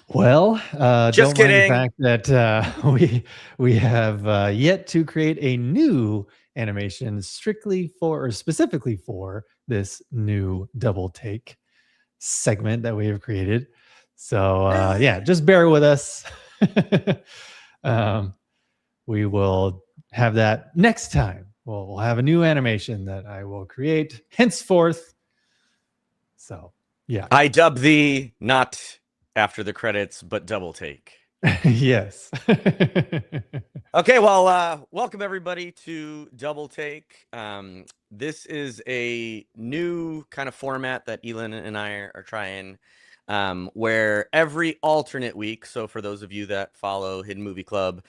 Well, Just don't mind the kidding. fact that we have yet to create a new animation strictly for or specifically for this new double take segment that we have created. So yeah, just bear with us. um, we will have that next time. We'll have a new animation that I will create henceforth. So yeah, I dub thee not after the credits, but double take. yes. Okay, well, welcome everybody to Double Take. This is a new kind of format that Ealan and I are trying, where every alternate week, so for those of you that follow Hidden Movie Club,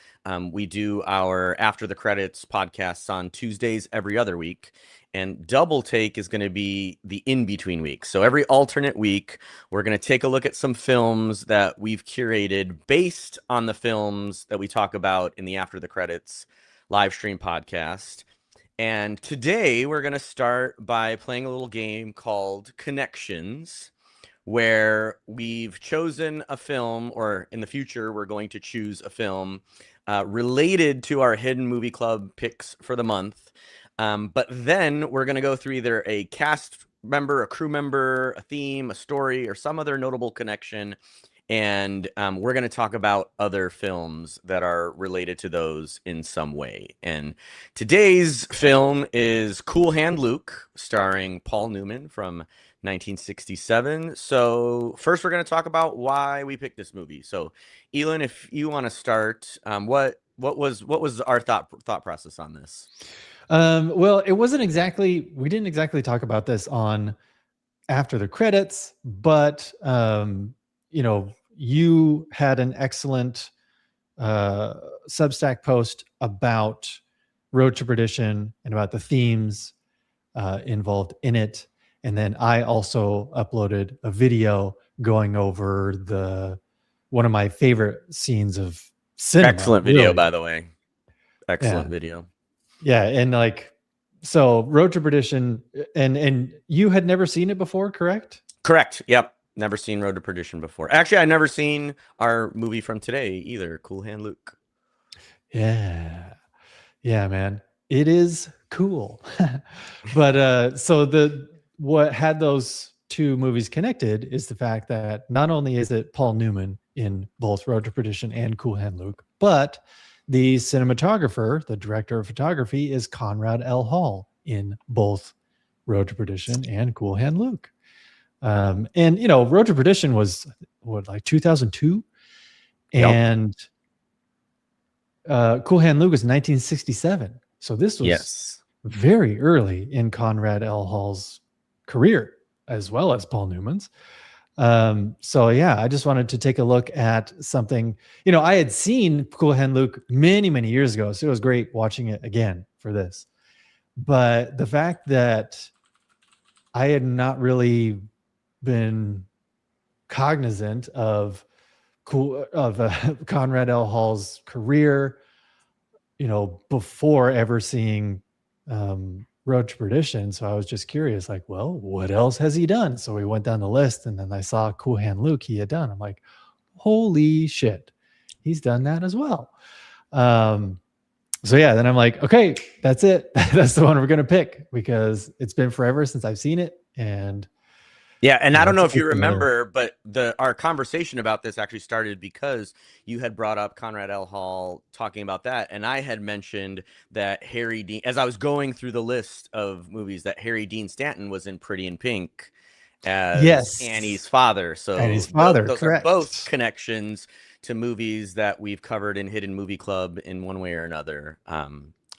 we do our After the Credits podcasts on Tuesdays every other week. And Double Take is going to be the in-between week. So every alternate week, we're going to take a look at some films that we've curated based on the films that we talk about in the After the Credits live stream podcast. And today we're going to start by playing a little game called Connections, where we've chosen a film, or in the future, we're going to choose a film related to our Hidden Movie Club picks for the month. But then we're going to go through either a cast member, a crew member, a theme, a story, or some other notable connection. And we're going to talk about other films that are related to those in some way. And today's film is Cool Hand Luke, starring Paul Newman from 1967. So first we're going to talk about why we picked this movie. So Ealan, if you want to start, what was our thought process on this? Well, it wasn't exactly, we didn't exactly talk about this on After the Credits, but, you know, you had an excellent Substack post about Road to Perdition and about the themes involved in it. And then I also uploaded a video going over one of my favorite scenes of cinema. Excellent video, by the way. Excellent video. Yeah, and like, so Road to Perdition, and you had never seen it before, correct? Correct. Yep. Never seen Road to Perdition before. Actually, I've never seen our movie from today either, Cool Hand Luke. Yeah. Yeah, man. It is cool. But so what had those two movies connected is the fact that not only is it Paul Newman in both Road to Perdition and Cool Hand Luke, but the cinematographer, the director of photography, is Conrad L. Hall in both Road to Perdition and Cool Hand Luke. And, you know, Road to Perdition was, what, like 2002? Yep. And Cool Hand Luke was 1967. So this was very early in Conrad L. Hall's career, as well as Paul Newman's. So yeah, I just wanted to take a look at something. You know, I had seen Cool Hand Luke many, many years ago, so it was great watching it again for this. But the fact that I had not really been cognizant of Conrad L. Hall's career, you know, before ever seeing Road to Perdition. So I was just curious, like, well, what else has he done? So we went down the list, and then I saw Cool Hand Luke he had done. I'm like, holy shit, he's done that as well. So yeah, then I'm like, okay, that's it. That's the one we're going to pick, because it's been forever since I've seen it. And yeah, and I don't know if you remember, but our conversation about this actually started because you had brought up Conrad L. Hall talking about that, and I had mentioned that Harry Dean, as I was going through the list of movies, that Harry Dean Stanton was in Pretty in Pink as Annie's father. So Annie's father, those correct. are both connections to movies that we've covered in Hidden Movie Club in one way or another.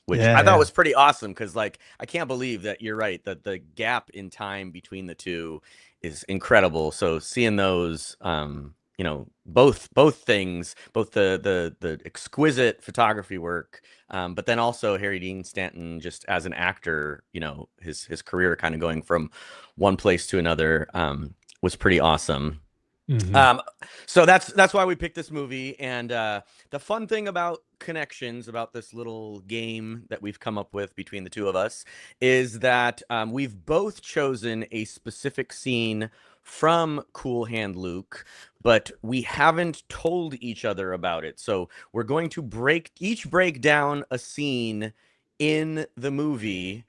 Which I thought was pretty awesome, because, like, I can't believe that you're right, that the gap in time between the two is incredible. So seeing those, you know, both things, both the exquisite photography work, but then also Harry Dean Stanton just as an actor, you know, his career kind of going from one place to another, was pretty awesome. Mhm. So that's why we picked this movie. And the fun thing about Connections, about this little game that we've come up with between the two of us, is that we've both chosen a specific scene from Cool Hand Luke, but we haven't told each other about it. So we're going to break down a scene in the movie.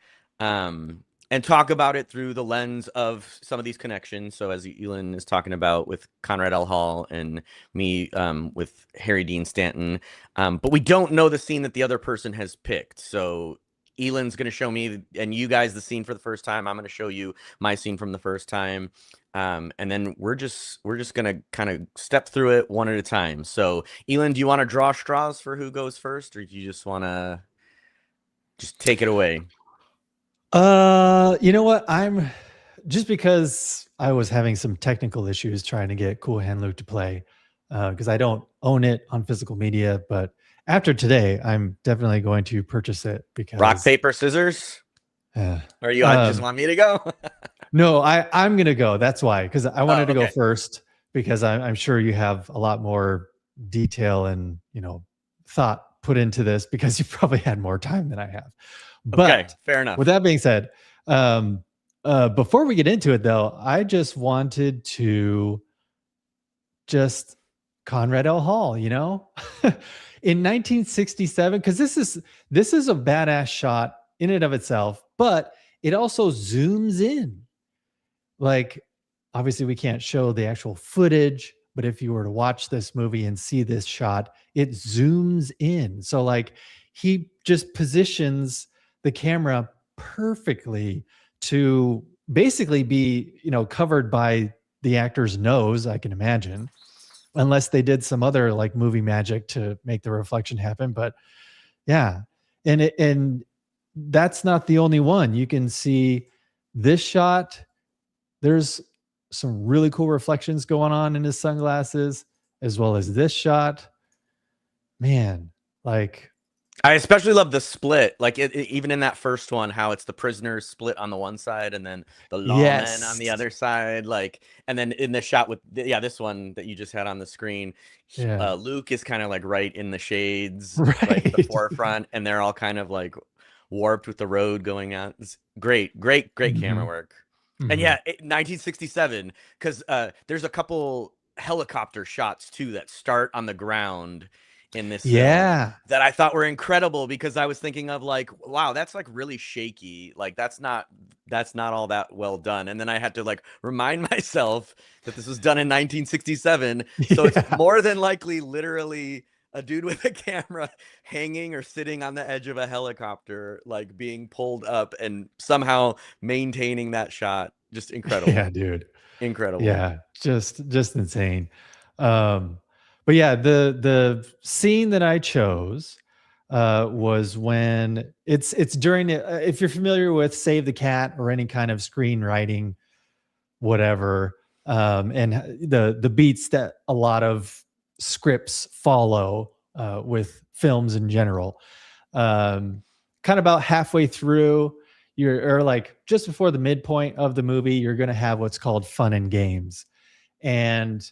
And talk about it through the lens of some of these connections. So as Ealan is talking about with Conrad L. Hall and me with Harry Dean Stanton, but we don't know the scene that the other person has picked. So Ealan's going to show me and you guys the scene for the first time. I'm going to show you my scene from the first time. And then we're just going to kind of step through it one at a time. So Ealan, do you want to draw straws for who goes first, or do you just want to just take it away? You know what? I'm just because I was having some technical issues trying to get Cool Hand Luke to play, because I don't own it on physical media, but after today, I'm definitely going to purchase it because Rock, paper, scissors? Or you just want me to go? No, I'm gonna go. That's why, because I wanted to go Okay. first because I'm sure you have a lot more detail and thought put into this because you probably had more time than I have. Okay, But fair enough. with that being said, before we get into it, though, I just wanted to just Conrad L. Hall, in 1967, because this is a badass shot in and of itself, but it also zooms in. Like, obviously, we can't show the actual footage, but if you were to watch this movie and see this shot, it zooms in. So, like, he just positions the camera perfectly to basically be, covered by the actor's nose, I can imagine, unless they did some other like movie magic to make the reflection happen. But yeah, and that's not the only one. You can see this shot. There's some really cool reflections going on in his sunglasses, as well as this shot. Man, like, I especially love the split, like even in that first one, how it's the prisoners split on the one side and then the lawmen on the yes. other side, like, and then in the shot with this one that you just had on the screen, Yeah. Luke is kind of like right in the shades, right at the Right. forefront, and they're all kind of like warped with the road going out. It's great camera Mhm. work. And Mhm. yeah, 1967, because there's a couple helicopter shots too that start on the ground in this film Yeah. that I thought were incredible, because I was thinking of like, wow, that's like really shaky. Like that's not all that well done. And then I had to like remind myself that this was done in 1967. So it's Yeah. more than likely literally a dude with a camera hanging or sitting on the edge of a helicopter, like being pulled up and somehow maintaining that shot. Just Yeah, incredible. dude. Incredible. Yeah, just insane. Um, but yeah, the scene that I chose was when it's during if you're familiar with Save the Cat or any kind of screenwriting, whatever, and the beats that a lot of scripts follow with films in general. Kind of about halfway through, or like just before the midpoint of the movie, you're going to have what's called fun and games. And,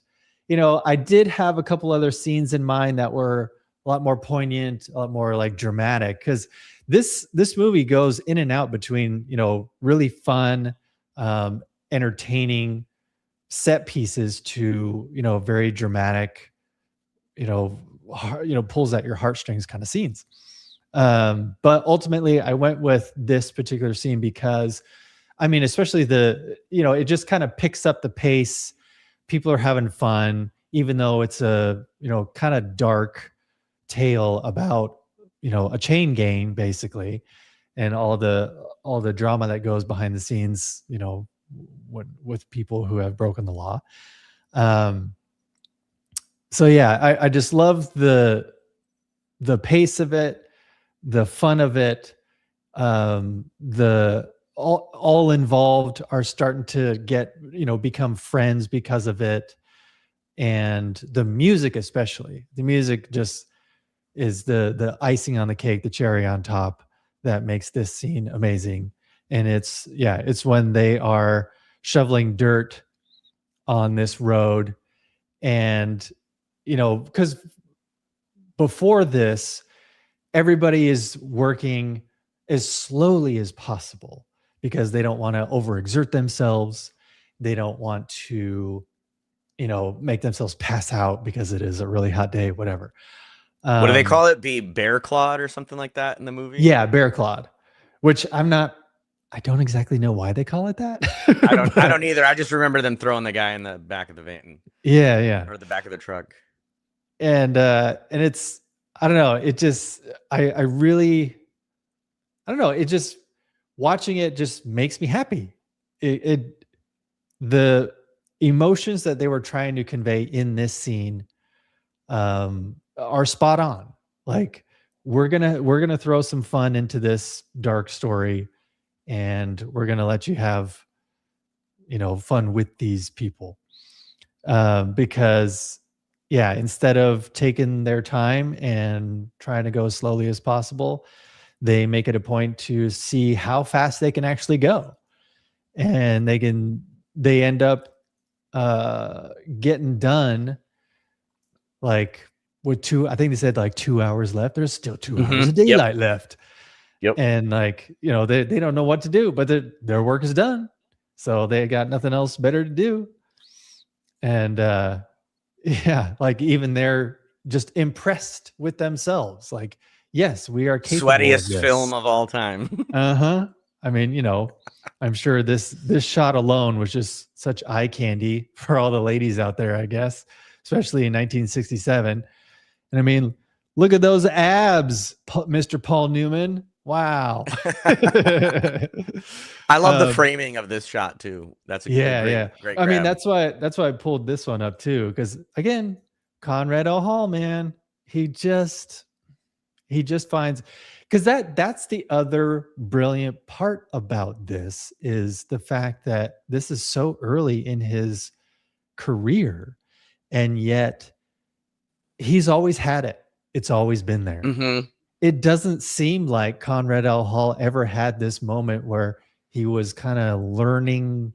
I did have a couple other scenes in mind that were a lot more poignant, a lot more like dramatic, because this movie goes in and out between, really fun, entertaining set pieces to, very dramatic, pulls at your heartstrings kind of scenes. But ultimately I went with this particular scene because, I mean, especially it just kind of picks up the pace. People are having fun, even though it's a, kind of dark tale about, a chain gang basically, and all the drama that goes behind the scenes, with people who have broken the law. Um, so yeah, I just love the pace of it, the fun of it. The all involved are starting to become friends because of it. And the music, especially the music, just is the icing on the cake, the cherry on top that makes this scene amazing. And it's when they are shoveling dirt on this road, And, because before this, everybody is working as slowly as possible because they don't want to overexert themselves. They don't want to, make themselves pass out because it is a really hot day, whatever. What do they call it? Be bear clawed or something like that in the movie? Yeah, bear clawed, which I don't exactly know why they call it that. I don't either. I just remember them throwing the guy in the back of the van. Yeah. Or the back of the truck. And it's, I don't know. It just, I really, I don't know. It just, watching it just makes me happy. The emotions that they were trying to convey in this scene are spot on. Like, we're gonna throw some fun into this dark story, and we're gonna let you have, fun with these people, because yeah, instead of taking their time and trying to go as slowly as possible, they make it a point to see how fast they can actually go, and they end up getting done like with I think they said like 2 hours left. There's still 2 hours of daylight left. Yep. And like, they don't know what to do, but their work is done. So they got nothing else better to do. And yeah, like even they're just impressed with themselves. Like, yes, we are capable Sweatiest of this. film of all time. I mean, I'm sure this shot alone was just such eye candy for all the ladies out there, I guess, especially in 1967. And I mean, look at those abs, Mr. Paul Newman. Wow. I love the framing of this shot too. That's a great I mean, that's why I pulled this one up too, because again, Conrad L. Hall, man, he just finds, because that's the other brilliant part about this, is the fact that this is so early in his career, and yet he's always had it. It's always been there. It doesn't seem like Conrad L. Hall ever had this moment where he was kind of learning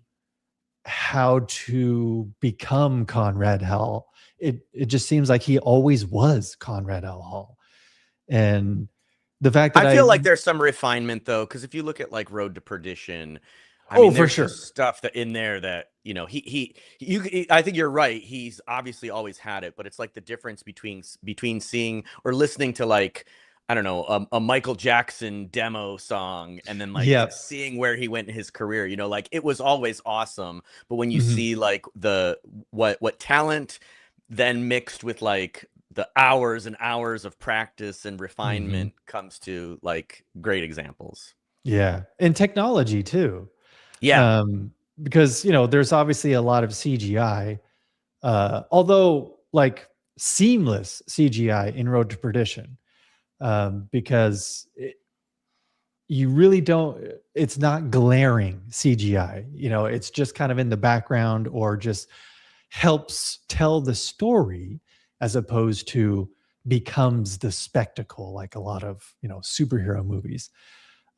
how to become Conrad Hall. It just seems like he always was Conrad L. Hall. And the fact that I feel like there's some refinement though, because if you look at like Road to Perdition, I mean, for sure, stuff that in there that I think you're right. He's obviously always had it, but it's like the difference between seeing or listening to, like, I don't know, a Michael Jackson demo song, and then like seeing where he went in his career. Like it was always awesome, but when you see like what talent then mixed with like the hours and hours of practice and refinement comes to like great examples. Yeah, and technology too. Yeah. Because there's obviously a lot of CGI, although like seamless CGI in Road to Perdition, because you really don't. It's not glaring CGI. It's just kind of in the background, or just helps tell the story, as opposed to becomes the spectacle like a lot of superhero movies.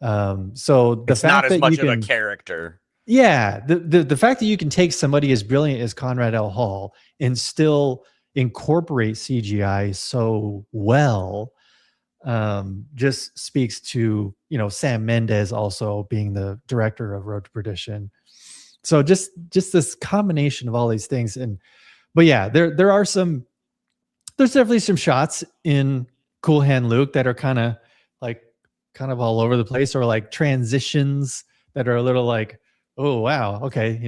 So the it's fact not as that much you can, of a character. Yeah, the fact that you can take somebody as brilliant as Conrad L. Hall and still incorporate CGI so well, just speaks to Sam Mendes also being the director of Road to Perdition. So just this combination of all these things. But yeah, there's definitely some shots in Cool Hand Luke that are kind of all over the place, or like transitions that are a little like, oh wow, okay,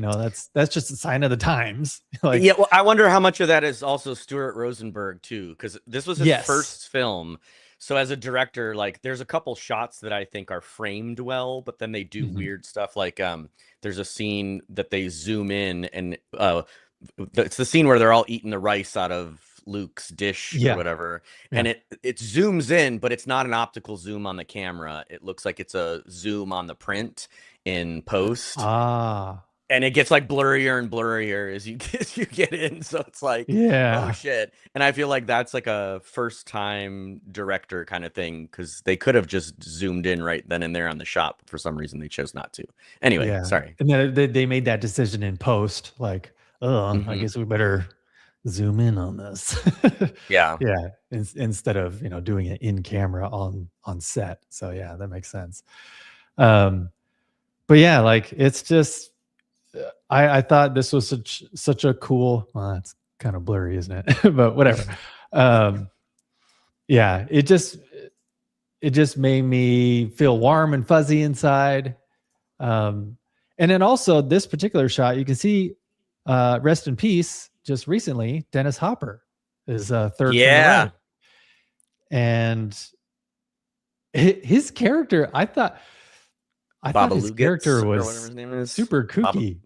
that's just a sign of the times. Well, I wonder how much of that is also Stuart Rosenberg too, because this was his first film. So as a director, like there's a couple shots that I think are framed well, but then they do weird stuff. Like there's a scene that they zoom in, and it's the scene where they're all eating the rice out of Luke's dish or whatever, and it zooms in, but it's not an optical zoom on the camera. It looks like it's a zoom on the print in post, and it gets like blurrier and blurrier as you get in. So it's like, oh shit. And I feel like that's like a first time director kind of thing, because they could have just zoomed in right then and there on the shot, but for some reason they chose not to. Anyway, sorry. And then they made that decision in post, like, I guess we better zoom in on this. Yeah. Yeah, instead of, doing it in camera on set. So yeah, that makes sense. Um, but yeah, like it's just I thought this was such a cool. Well, it's kind of blurry, isn't it? But whatever. Um, yeah, it just made me feel warm and fuzzy inside. Um, and then also this particular shot, you can see, rest in peace. Just recently, Dennis Hopper is third from the Yeah. right, and his character, I thought his character Babalugitz or whatever was his name is. super kooky.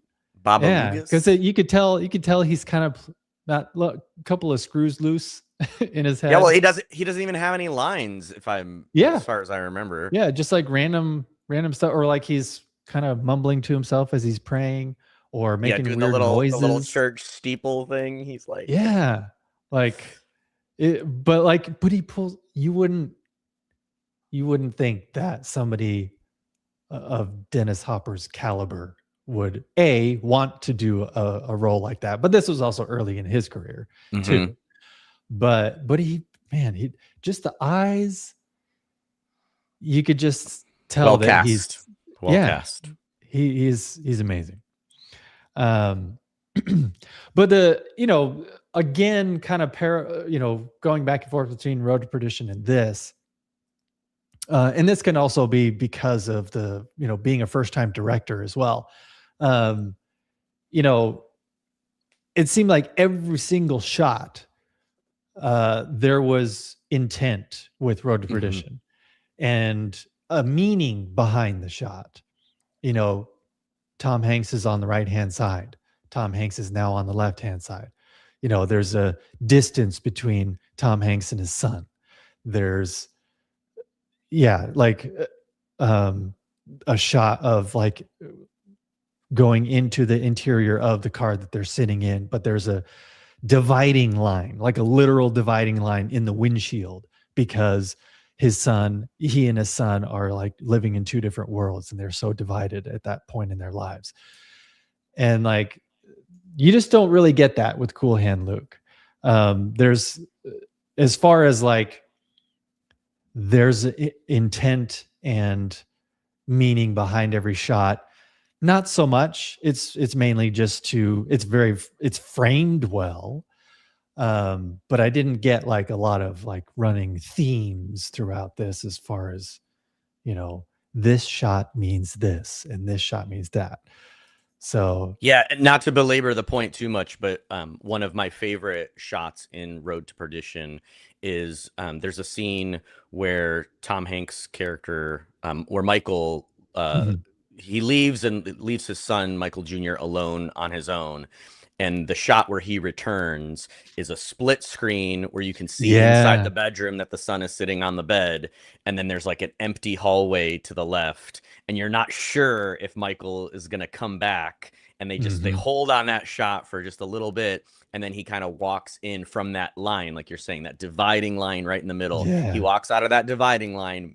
Yeah, because Babalugas. you could tell he's kind of not a couple of screws loose in his head. Yeah, well, he doesn't even have any lines, if I'm as far as I remember. Yeah, just like random stuff, or like he's kind of mumbling to himself as he's praying, or making doing weird the little noises. church steeple thing. He's like, Yeah, like but he pulls. You wouldn't think that somebody of Dennis Hopper's caliber would want to do a role like that. But this was also early in his career too. But he just the eyes. You could just tell that he's well cast. He's amazing. But again, kind of going back and forth between Road to Perdition and this. And this can also be because of the, being a first-time director as well. It seemed like every single shot, there was intent with Road to Perdition and a meaning behind the shot. Tom Hanks is on the right-hand side. Tom Hanks is now on the left-hand side. There's a distance between Tom Hanks and his son. There's a shot of like going into the interior of the car that they're sitting in, but there's a dividing line, like a literal dividing line in the windshield, because he and his son are like living in two different worlds, and they're so divided at that point in their lives. And like, you just don't really get that with Cool Hand Luke. There's, as far as like, there's intent and meaning behind every shot. Not so much. It's mainly just it's framed well. But I didn't get like a lot of like running themes throughout this, as far as, this shot means this and this shot means that. So yeah, not to belabor the point too much, but one of my favorite shots in Road to Perdition is there's a scene where Tom Hanks' character, where Michael, he leaves his son, Michael Jr., alone on his own. And the shot where he returns is a split screen where you can see inside the bedroom that the son is sitting on the bed. And then there's like an empty hallway to the left. And you're not sure if Michael is going to come back. And they hold on that shot for just a little bit. And then he kind of walks in from that line, like you're saying, that dividing line right in the middle. Yeah. He walks out of that dividing line,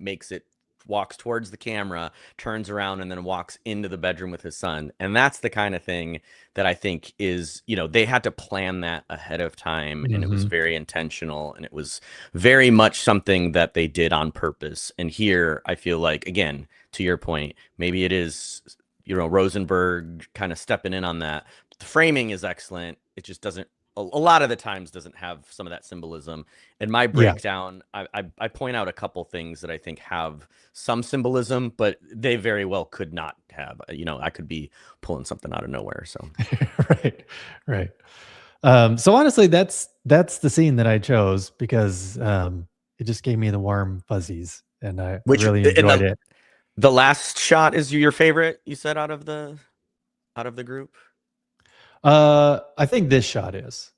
walks towards the camera, turns around, and then walks into the bedroom with his son. And that's the kind of thing that I think is, they had to plan that ahead of time, and it was very intentional, and it was very much something that they did on purpose. And here I feel like, again, to your point, maybe it is, Rosenberg kind of stepping in on that. The framing is excellent. It just doesn't, a lot of the times, doesn't have some of that symbolism. In my breakdown, I point out a couple things that I think have some symbolism, but they very well could not have. I could be pulling something out of nowhere. So right. So honestly, that's the scene that I chose because it just gave me the warm fuzzies, and I really enjoyed it. The last shot is your favorite, you said, out of the group? I think this shot is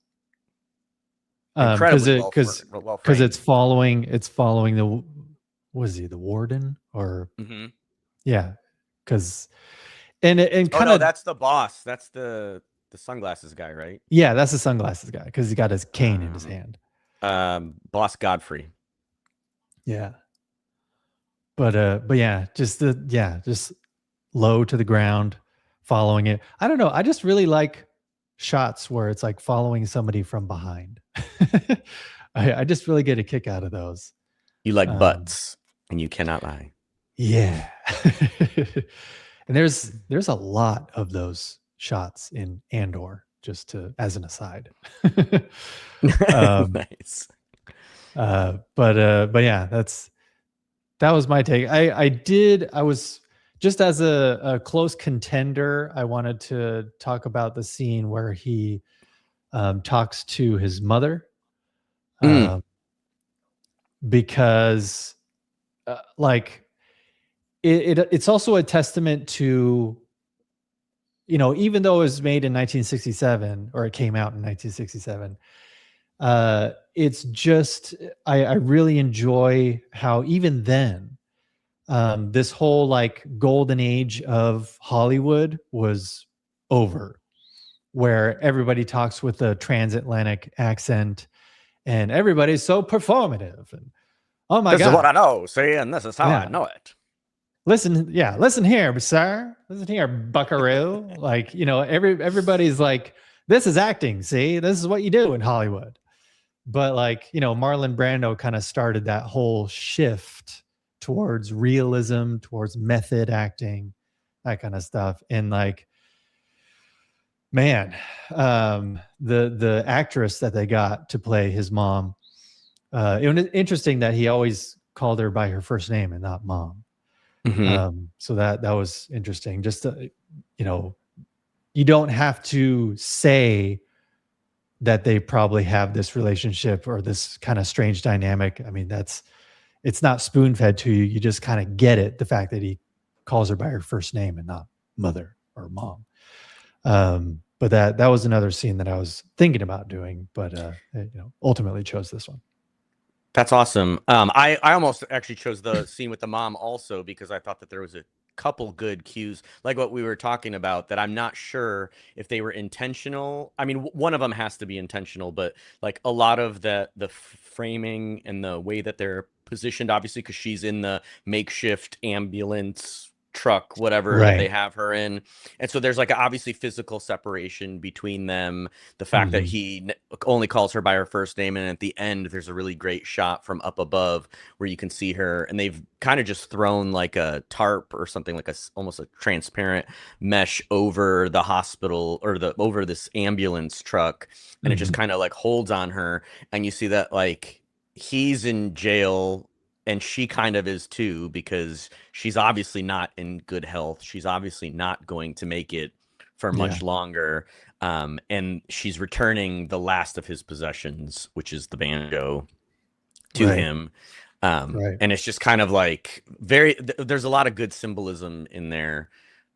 because it's following the, was he the warden or because and kind of that's the boss, that's the sunglasses guy, right? Yeah, that's the sunglasses guy because he got his cane in his hand. Boss Godfrey. Yeah, but yeah, just low to the ground, following it. I don't know. I just really like shots where it's like following somebody from behind. I just really get a kick out of those. You like butts, and you cannot lie. Yeah. And there's a lot of those shots in Andor, just to as an aside. Nice. But yeah, that was my take. I was just as a close contender, I wanted to talk about the scene where he talks to his mother. Because like it's also a testament to, even though it was made in 1967, or it came out in 1967, it's just I really enjoy how even then this whole like golden age of Hollywood was over, where everybody talks with a transatlantic accent and everybody's so performative, and oh my God, this is what I God, know, see, and this is how I know it. Listen here, sir. Listen here, buckaroo. Like, everybody's like, this is acting, see? This is what you do in Hollywood. But like, Marlon Brando kind of started that whole shift towards realism, towards method acting, that kind of stuff. And like, man, the actress that they got to play his mom, it was interesting that he always called her by her first name and not mom. So that was interesting. Just to, you don't have to say that they probably have this relationship or this kind of strange dynamic. I mean, it's not spoon fed to you. You just kind of get it. The fact that he calls her by her first name and not mother or mom. But that was another scene that I was thinking about doing, but ultimately chose this one. That's awesome. I almost actually chose the scene with the mom also, because I thought that there was a couple good cues, like what we were talking about, that I'm not sure if they were intentional. I mean, one of them has to be intentional, but like a lot of the framing and the way that they're positioned, obviously, because she's in the makeshift ambulance truck, whatever that they have her in, and so there's like obviously physical separation between them. The fact that he only calls her by her first name, and at the end there's a really great shot from up above where you can see her, and they've kind of just thrown like a tarp or something, like almost a transparent mesh over the hospital or over this ambulance truck, and it just kind of like holds on her, and you see that like he's in jail. And she kind of is too, because she's obviously not in good health. She's obviously not going to make it for much longer. And she's returning the last of his possessions, which is the banjo, to him. And it's just kind of like there's a lot of good symbolism in there.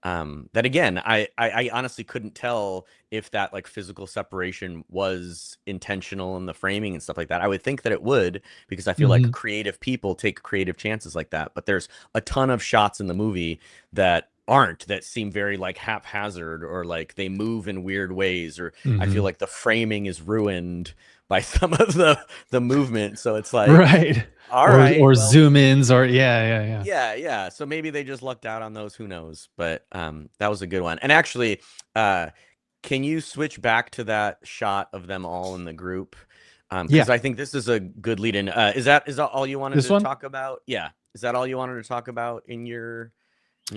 That again, I honestly couldn't tell if that like physical separation was intentional in the framing and stuff like that. I would think that it would, because I feel like creative people take creative chances like that. But there's a ton of shots in the movie that seem very like haphazard, or like they move in weird ways, or I feel like the framing is ruined by some of the movement. So it's like, all right, or zoom ins, or yeah. So maybe they just lucked out on those. Who knows? But that was a good one. And actually, can you switch back to that shot of them all in the group? Because I think this is a good lead in. Is that all you wanted to talk about? Yeah. Is that all you wanted to talk about in your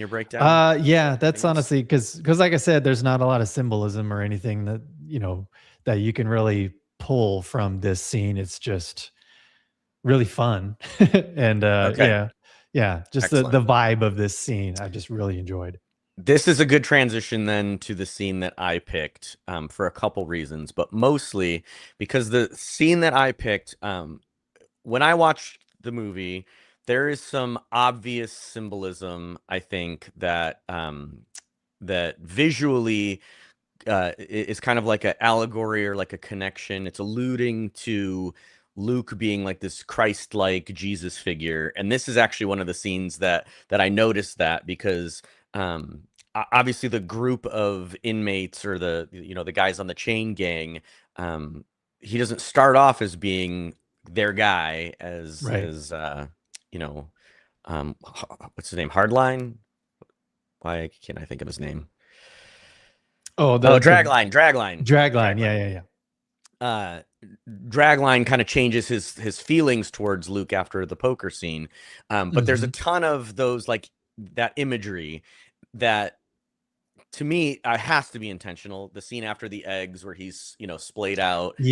breakdown? Yeah, that's honestly because like I said, there's not a lot of symbolism or anything that that you can really pull from this scene. It's just really fun. And just the vibe of this scene I just really enjoyed. This is a good transition then to the scene that I picked, for a couple reasons, but mostly because the scene that I picked, when I watched the movie, there is some obvious symbolism, I think, that that visually is kind of like an allegory or like a connection. It's alluding to Luke being like this Christ-like Jesus figure, and this is actually one of the scenes that I noticed, that because obviously the group of inmates, or the guys on the chain gang, he doesn't start off as being their guy, as what's his name, Hardline? Why can't I think of his name? Oh, Oh, the dragline. Dragline. Yeah, yeah, yeah. uh Dragline kind of changes his feelings towards Luke after the poker scene. But there's a Mhm. ton of those, like, that imagery that, to me, has to be intentional. The scene after the eggs where he's, splayed out kind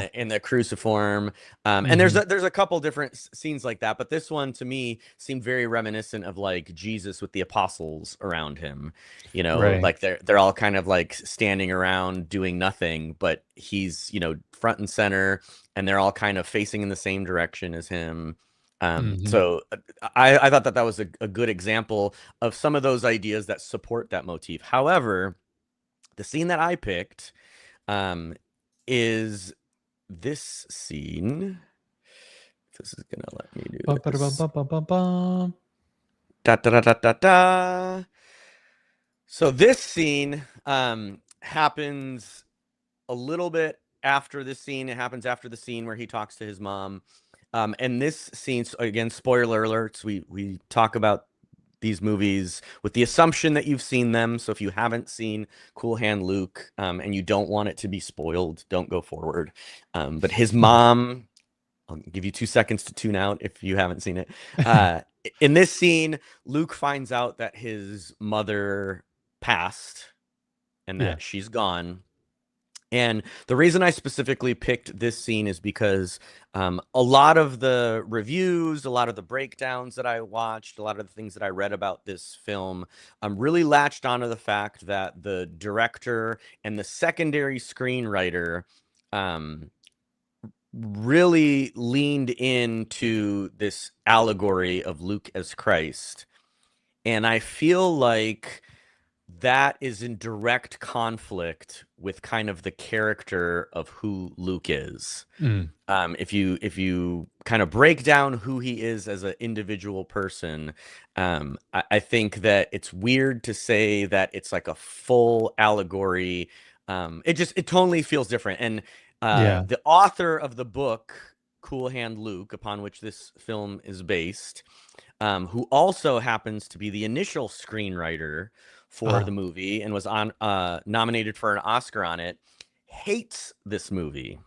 of in Yeah. the cruciform. And Mhm. there's a couple different scenes like that, but this one to me seemed very reminiscent of like Jesus with the apostles around him. Right. Like they're all kind of like standing around doing nothing, but he's, front and center, and they're all kind of facing in the same direction as him. Mhm. So I thought that was a good example of some of those ideas that support that motif. However, the scene that I picked um, is this scene. This is gonna let me do Bum, bada, bum, this. bum, bum, bum, bum. Da da da da da da. So this scene happens a little bit after this scene. It happens after the scene where he talks to his mom. And this scene, so again, spoiler alerts. We talk about these movies with the assumption that you've seen them. So if you haven't seen Cool Hand Luke, and you don't want it to be spoiled, don't go forward. But his mom, I'll give you 2 seconds to tune out if you haven't seen it. Uh, in this scene, Luke finds out that his mother passed and Yeah. that she's gone. And the reason I specifically picked this scene is because a lot of the reviews, a lot of the breakdowns that I watched, a lot of the things that I read about this film really latched onto the fact that the director and the secondary screenwriter um, really leaned into this allegory of Luke as Christ. And I feel like that is in direct conflict with kind of the character of who Luke is. Mm. If you kind of break down who he is as an individual person, I think that it's weird to say that it's like a full allegory. It totally feels different. And Yeah. the author of the book, Cool Hand Luke, upon which this film is based, who also happens to be the initial screenwriter for the Oh. movie and was nominated for an Oscar on it, hates this movie.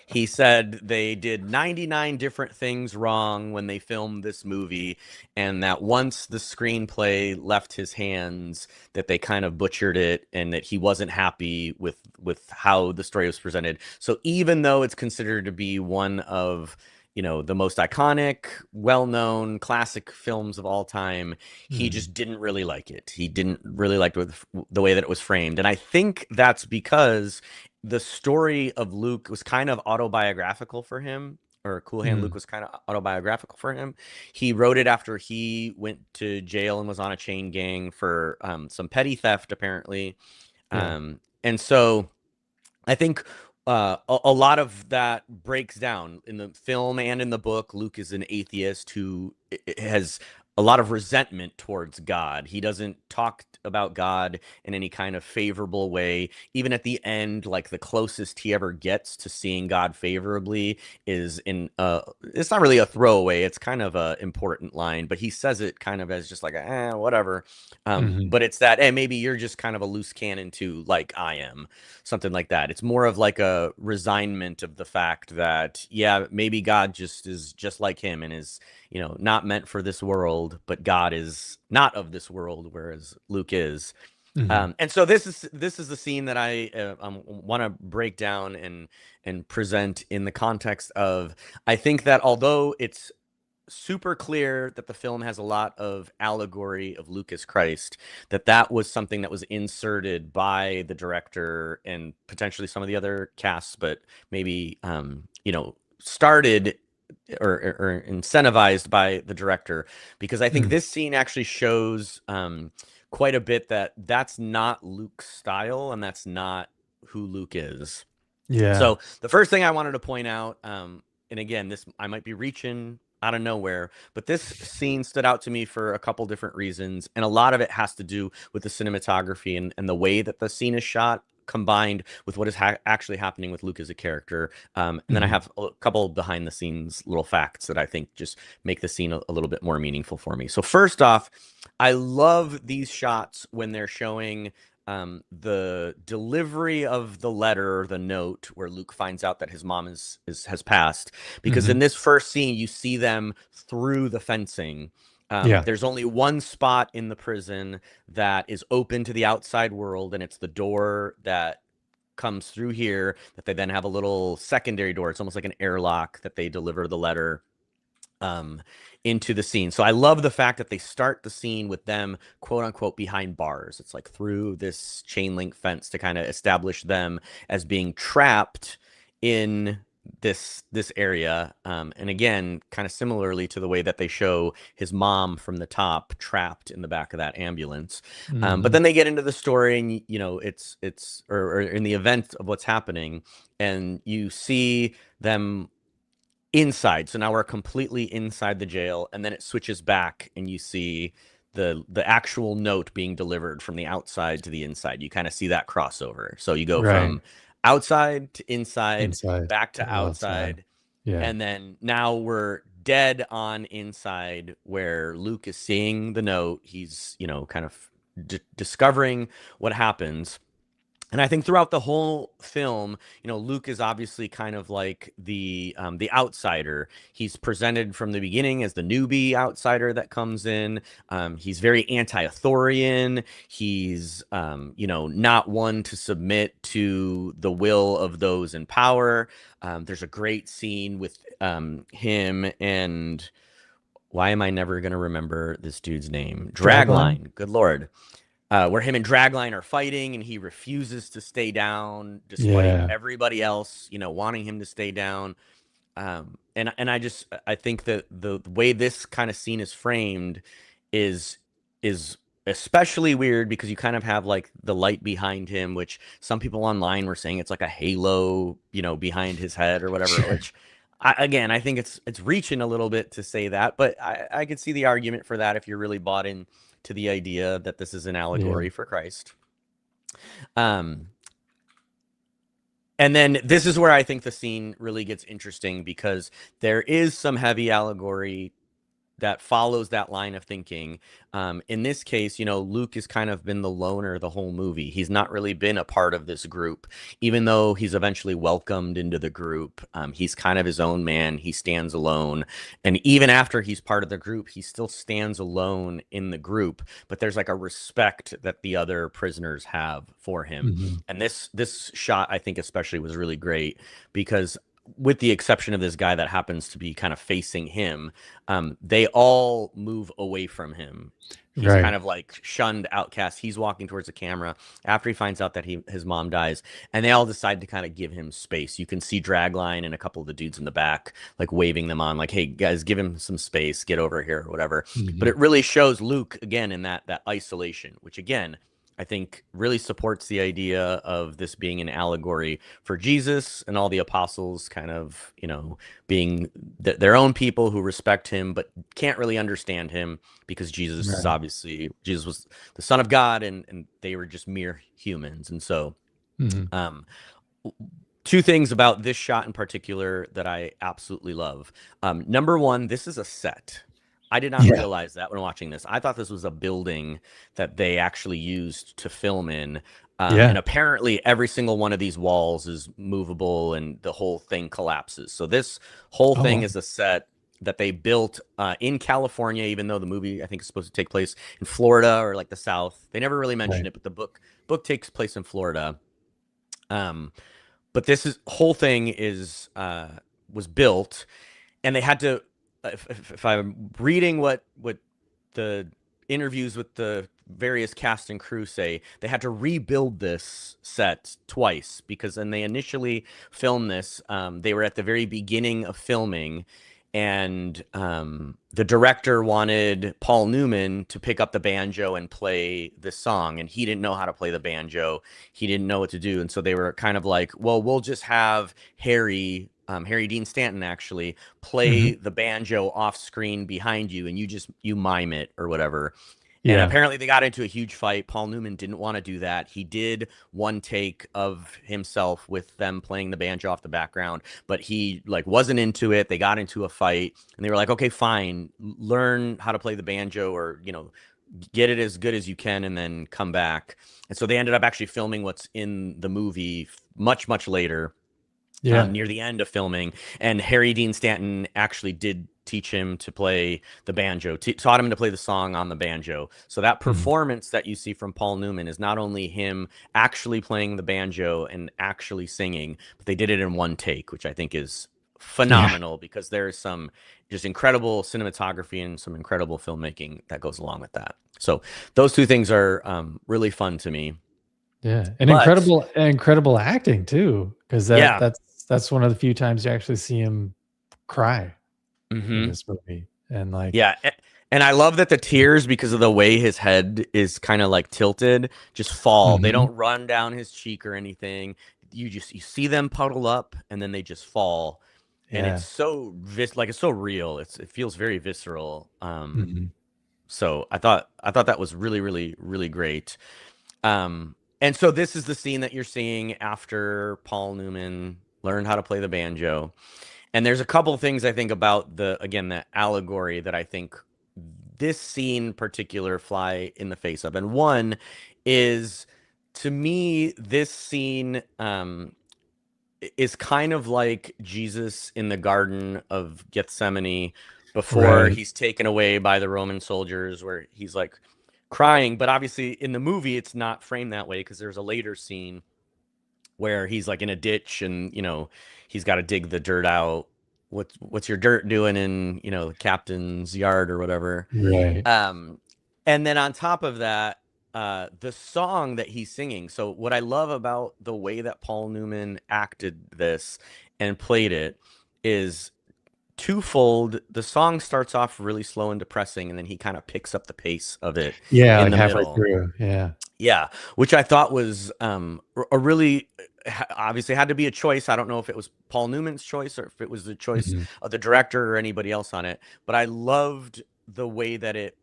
He said they did 99 different things wrong when they filmed this movie, and that once the screenplay left his hands, that they kind of butchered it, and that he wasn't happy with how the story was presented. So even though it's considered to be one of, the most iconic, well-known, classic films of all time, he Mm. just didn't really like it. He didn't really like the way that it was framed. And I think that's because the story of Luke was kind of autobiographical for him, or Cool Hand Luke Mm. was kind of autobiographical for him. He wrote it after he went to jail and was on a chain gang for some petty theft, apparently. Yeah. And so I think a lot of that breaks down in the film and in the book. Luke is an atheist who has a lot of resentment towards God. He doesn't talk about God in any kind of favorable way. Even at the end, like the closest he ever gets to seeing God favorably is in it's not really a throwaway. It's kind of a important line, but he says it kind of as just like, whatever. Mhm. But it's that, hey, maybe you're just kind of a loose cannon too, like I am, something like that. It's more of like a resignment of the fact that, yeah, maybe God just is just like him and is, not meant for this world, but God is not of this world, whereas Luke is. Mhm. And so this is the scene that I want to break down and present in the context of, I think that although it's super clear that the film has a lot of allegory of Lucas Christ, that was something that was inserted by the director and potentially some of the other casts, but maybe started or incentivized by the director, because I think Mm. this scene actually shows quite a bit that that's not Luke's style and that's not who Luke is. Yeah. So the first thing I wanted to point out, and again, this I might be reaching out of nowhere, but this scene stood out to me for a couple different reasons, and a lot of it has to do with the cinematography and the way that the scene is shot, combined with what is actually happening with Luke as a character. And then I Mhm. have a couple behind the scenes little facts that I think just make the scene a little bit more meaningful for me. So first off, I love these shots when they're showing the delivery of the letter, the note, where Luke finds out that his mom has passed. Because in this first scene, you see them through the fencing. Yeah. There's only one spot in the prison that is open to the outside world, and it's the door that comes through here that they then have a little secondary door. It's almost like an airlock that they deliver the letter into the scene. So I love the fact that they start the scene with them, quote unquote, behind bars. It's like through this chain link fence to kind of establish them as being trapped in this area. And again, kind of similarly to the way that they show his mom from the top trapped in the back of that ambulance. But then they get into the story, and you know, it's or in the event of what's happening, and you see them inside. So now we're completely inside the jail, and then it switches back, and you see the actual note being delivered from the outside to the inside. You kind of see that crossover. So you go from outside to inside, back to outside. Yeah. And then now we're dead on inside, where Luke is seeing the note. He's, you know, kind of discovering what happens. And I think throughout the whole film, you know, Luke is obviously kind of like the outsider. He's presented from the beginning as the newbie outsider that comes in. He's very anti-authorian. He's, you know, not one to submit to the will of those in power. There's a great scene with him and, why am I never going to remember this dude's name? Dragline. Good Lord. Where him and Dragline are fighting, and he refuses to stay down despite everybody else, you know, wanting him to stay down. And I think that the way this kind of scene is framed is especially weird, because you kind of have like the light behind him, which some people online were saying it's like a halo, you know, behind his head or whatever, which I think it's reaching a little bit to say that, but I could see the argument for that if you're really bought in to the idea that this is an allegory for Christ. And then this is where I think the scene really gets interesting, because there is some heavy allegory that follows that line of thinking. In this case, you know, Luke has kind of been the loner the whole movie. He's not really been a part of this group, even though he's eventually welcomed into the group. He's kind of his own man. He stands alone. And even after he's part of the group, he still stands alone in the group. But there's like a respect that the other prisoners have for him. And this shot, I think especially, was really great, because with the exception of this guy that happens to be kind of facing him, they all move away from him. He's kind of like shunned, outcast. He's walking towards the camera after he finds out that his mom dies, and they all decide to kind of give him space. You can see Dragline and a couple of the dudes in the back like waving them on, like, hey guys, give him some space, get over here or whatever. But it really shows Luke again in that isolation, which again I think really supports the idea of this being an allegory for Jesus and all the apostles kind of, you know, being their own people who respect him but can't really understand him, because Jesus is obviously, Jesus was the Son of God, and they were just mere humans. And so two things about this shot in particular that I absolutely love. Number one, this is a set. I did not realize that when watching this. I thought this was a building that they actually used to film in. And apparently every single one of these walls is movable, and the whole thing collapses. So this whole thing is a set that they built in California, even though the movie, I think, is supposed to take place in Florida or like the South. They never really mentioned it, but the book takes place in Florida. But this whole thing was built, and they had to, if I'm reading what the interviews with the various cast and crew say, they had to rebuild this set twice, because when they initially filmed this, they were at the very beginning of filming, and the director wanted Paul Newman to pick up the banjo and play this song, and he didn't know how to play the banjo. He didn't know what to do, and so they were kind of like, well, we'll just have Harry Dean Stanton actually play the banjo off screen behind you, and you mime it or whatever. And apparently they got into a huge fight. Paul Newman didn't want to do that. He did one take of himself with them playing the banjo off the background, but he like wasn't into it. They got into a fight, and they were like, okay, fine, learn how to play the banjo, or, you know, get it as good as you can and then come back. And so they ended up actually filming what's in the movie much later, Yeah. near the end of filming. And Harry Dean Stanton actually did teach him to play the banjo, taught him to play the song on the banjo. So that Mhm. performance that you see from Paul Newman is not only him actually playing the banjo and actually singing, but they did it in one take, which I think is Yeah. phenomenal, because there is some just incredible cinematography and some incredible filmmaking that goes along with that. So those two things are really fun to me. Yeah. And But incredible acting too, because yeah. that's one of the few times you actually see him cry in Hmm. this movie. And like, Yeah, and I love that the tears, because of the way his head is kind of like tilted, just fall. They mhm. don't run down his cheek or anything. You see them puddle up and then they just fall. And it's Yeah. so like it's so real. It feels very visceral. Mhm. So I thought that was really great. And so this is the scene that you're seeing after Paul Newman learned how to play the banjo. And there's a couple things I think about the allegory that I think this scene in particular fly in the face of. And one is, to me, this scene is kind of like Jesus in the Garden of Gethsemane before Right. he's taken away by the Roman soldiers, where he's like crying. But obviously in the movie, it's not framed that way, because there's a later scene where he's like in a ditch, and he's got to dig the dirt out. What's your dirt doing in the captain's yard or whatever? Right. um and then on top of that, the song that he's singing. So what I love about the way that Paul Newman acted this and played it is twofold. The song starts off really slow and depressing, and then he kind of picks up the pace of it Yeah, in like the halfway middle. through. Yeah. Yeah, which I thought was a really, obviously had to be a choice. I don't know if it was Paul Newman's choice or if it was the choice Mhm. of the director or anybody else on it. But I loved the way that it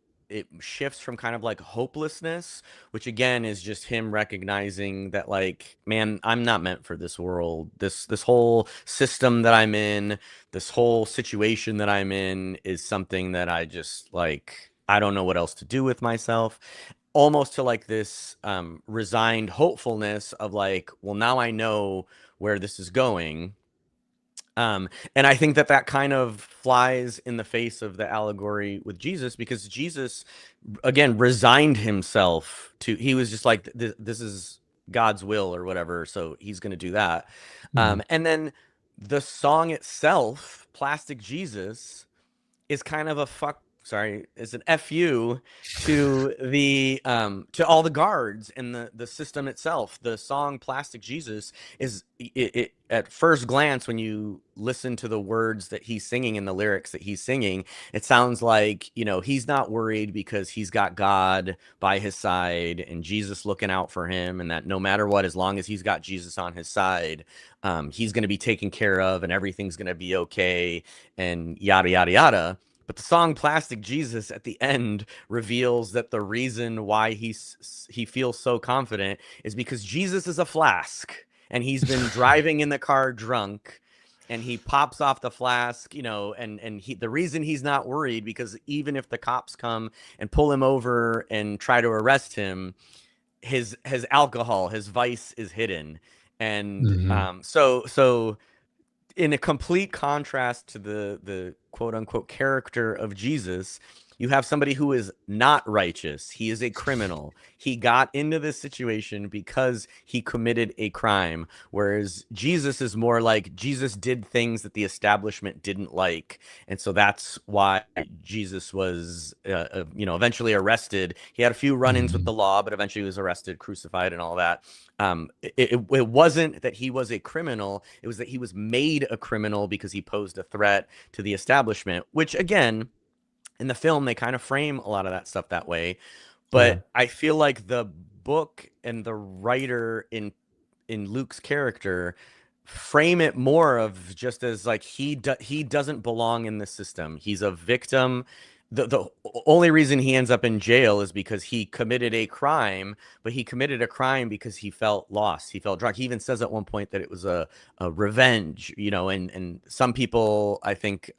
shifts from kind of like hopelessness, which again is just him recognizing that, like, man, I'm not meant for this world. This whole system that I'm in, this whole situation that I'm in, is something that I just, like, I don't know what else to do with myself. Almost to like this resigned hopefulness of like, well, now I know where this is going. And I think that that kind of flies in the face of the allegory with Jesus, because Jesus, again, resigned himself to, he was just like, this is God's will or whatever, so he's going to do that. Mhm. And then the song itself, Plastic Jesus, is kind of a sorry, is an fu to the to all the guards and the system itself. The song Plastic Jesus is, it at first glance, when you listen to the words that he's singing and the lyrics that he's singing, it sounds like, he's not worried because he's got God by his side and Jesus looking out for him, and that no matter what, as long as he's got Jesus on his side, he's going to be taken care of and everything's going to be okay, and yada yada yada. But the song Plastic Jesus at the end reveals that the reason why he feels so confident is because Jesus is a flask, and he's been driving in the car drunk, and he pops off the flask, and the reason he's not worried, because even if the cops come and pull him over and try to arrest him, his alcohol, his vice is hidden. And Mhm. so in a complete contrast to the quote unquote character of Jesus, you have somebody who is not righteous. He is a criminal. He got into this situation because he committed a crime. Whereas Jesus is more like, Jesus did things that the establishment didn't like. And so that's why Jesus was, eventually arrested. He had a few run ins with Mhm. the law, but eventually was arrested, crucified, and all that. It wasn't that he was a criminal. It was that he was made a criminal because he posed a threat to the establishment, which, again, in the film, they kind of frame a lot of that stuff that way. Yeah. But I feel like the book and the writer in Luke's character frame it more of just as like, he doesn't belong in the system. He's a victim. The only reason he ends up in jail is because he committed a crime, but he committed a crime because he felt lost. He felt drunk. He even says at one point that it was a revenge, and some people, I think,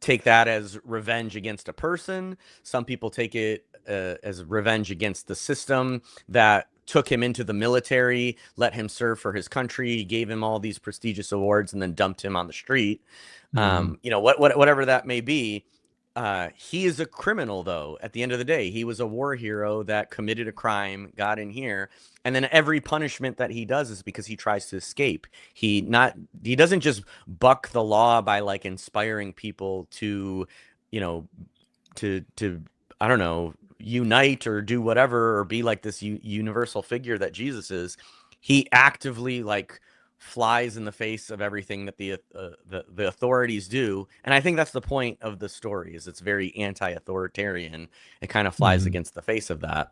take that as revenge against a person. Some people take it as revenge against the system that took him into the military, let him serve for his country, gave him all these prestigious awards, and then dumped him on the street. Mhm. You know, whatever that may be. He is a criminal, though. At the end of the day, he was a war hero that committed a crime, got in here, and then every punishment that he does is because he tries to escape. He doesn't just buck the law by like inspiring people to, you know, to I don't know, unite or do whatever or be like this universal figure that Jesus is. He actively like flies in the face of everything that the authorities do, and I think that's the point of the story. Is it's very anti-authoritarian. It kind of flies Mhm. against the face of that.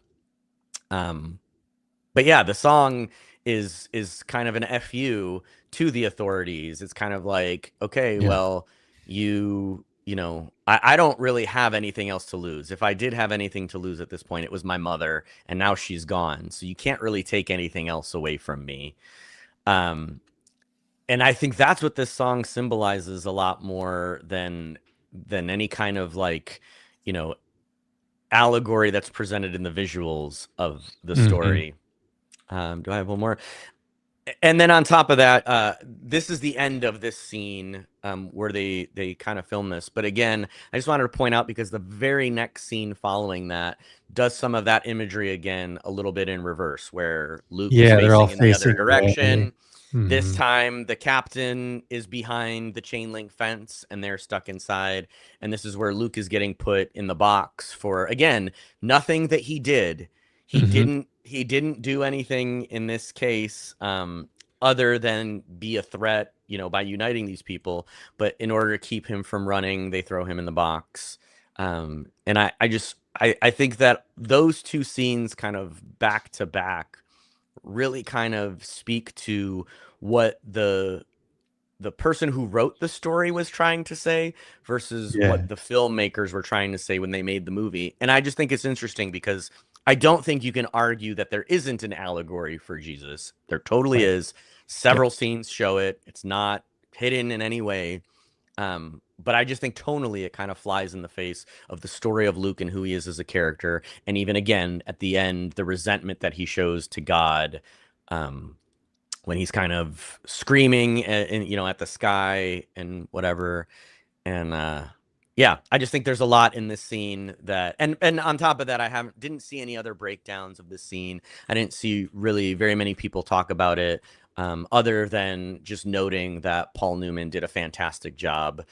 But yeah, the song is kind of an fu to the authorities. It's kind of like, okay, Yeah. well, you know, I don't really have anything else to lose. If I did have anything to lose at this point, it was my mother, and now she's gone, so you can't really take anything else away from me. um and I think that's what this song symbolizes a lot more than any kind of like, you know, allegory that's presented in the visuals of the Mhm. story. Do I have one more? And then on top of that, this is the end of this scene, where they kind of film this. But again, I just wanted to point out because the very next scene following that does some of that imagery again a little bit in reverse, where Luke is Yeah, they're all facing in the other facing away. direction. This Mhm. time, the captain is behind the chain link fence and they're stuck inside. And this is where Luke is getting put in the box for, again, nothing that he did. Mhm. He didn't do anything in this case, other than be a threat, you know, by uniting these people. But in order to keep him from running, they throw him in the box. And I think that those two scenes kind of back to back really kind of speak to what the person who wrote the story was trying to say versus Yeah. what the filmmakers were trying to say when they made the movie. And I just think it's interesting because I don't think you can argue that there isn't an allegory for Jesus. There totally Right. is. Yep. Several scenes show it. It's not hidden in any way. But I just think tonally it kind of flies in the face of the story of Luke and who he is as a character. And even again, at the end, the resentment that he shows to God, um, when he's kind of screaming you know, at the sky and whatever. And yeah, I just think there's a lot in this scene that, and on top of that, I haven't didn't see any other breakdowns of this scene. I didn't see really very many people talk about it, other than just noting that Paul Newman did a fantastic job,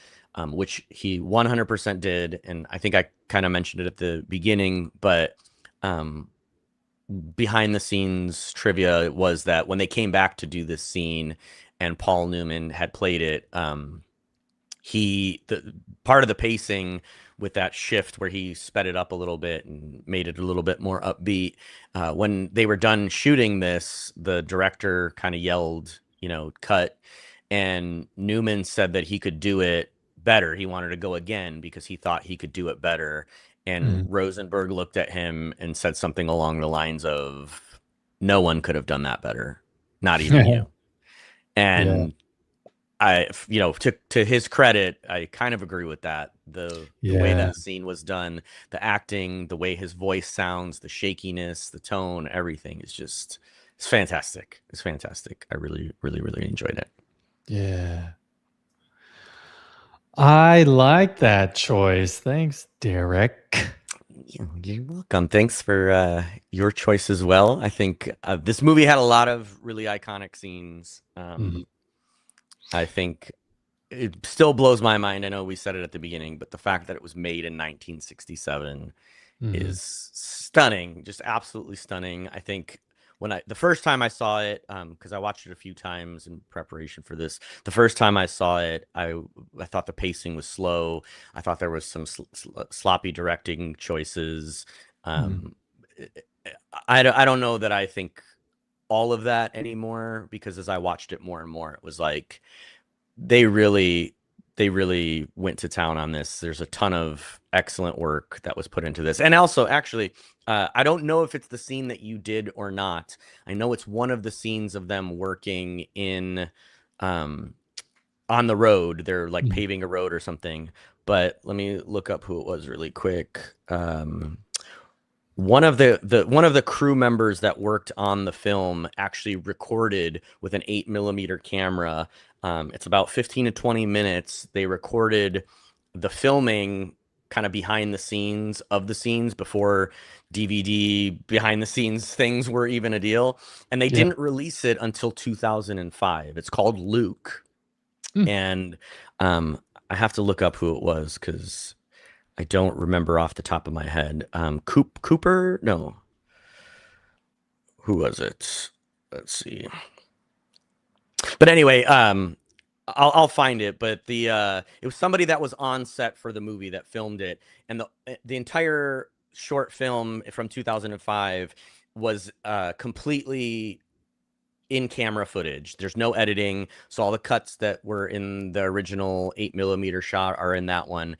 which he 100% did. And I think I kind of mentioned it at the beginning, but um, behind the scenes trivia was that when they came back to do this scene and Paul Newman had played it, the part of the pacing with that shift where he sped it up a little bit and made it a little bit more upbeat. When they were done shooting this, the director kind of yelled, you know, cut. And Newman said that he could do it better. He wanted to go again because he thought he could do it better. And Mhm. Rosenberg looked at him and said something along the lines of, "No one could have done that better, not even you." Yeah. And you know, to his credit, I kind of agree with that. The way Yeah. that scene was done, the acting, the way his voice sounds, the shakiness, the tone, everything is just it's fantastic. It's fantastic. I really, really, really enjoyed it. Yeah. I like that choice. Thanks, Derek. You're welcome. Thanks for your choice as well. I think this movie had a lot of really iconic scenes. Mhm. I think it still blows my mind. I know we said it at the beginning, but the fact that it was made in 1967 Mhm. is stunning, just absolutely stunning. I think when the first time I saw it, because I watched it a few times in preparation for this, the first time I saw it, I thought the pacing was slow. I thought there was some sloppy directing choices. Mhm. Um, I don't know that I think all of that anymore, because as I watched it more and more, it was like they really they really went to town on this. There's a ton of excellent work that was put into this. And also, actually, I don't know if it's the scene that you did or not. I know it's one of the scenes of them working in um on the road. They're like Mhm. paving a road or something. But let me look up who it was really quick. One of the crew members that worked on the film actually recorded with an 8 millimeter camera. It's about 15 to 20 minutes. They recorded the filming kind of behind the scenes of the scenes before DVD behind the scenes things were even a deal. And they Yeah. didn't release it until 2005. It's called Luke. Mm. And I have to look up who it was because I don't remember off the top of my head. Cooper? No. Who was it? Let's see. But anyway, I'll find it. But it was somebody that was on set for the movie that filmed it, and the entire short film from 2005 was completely in camera footage. There's no editing, so all the cuts that were in the original 8 millimeter shot are in that one.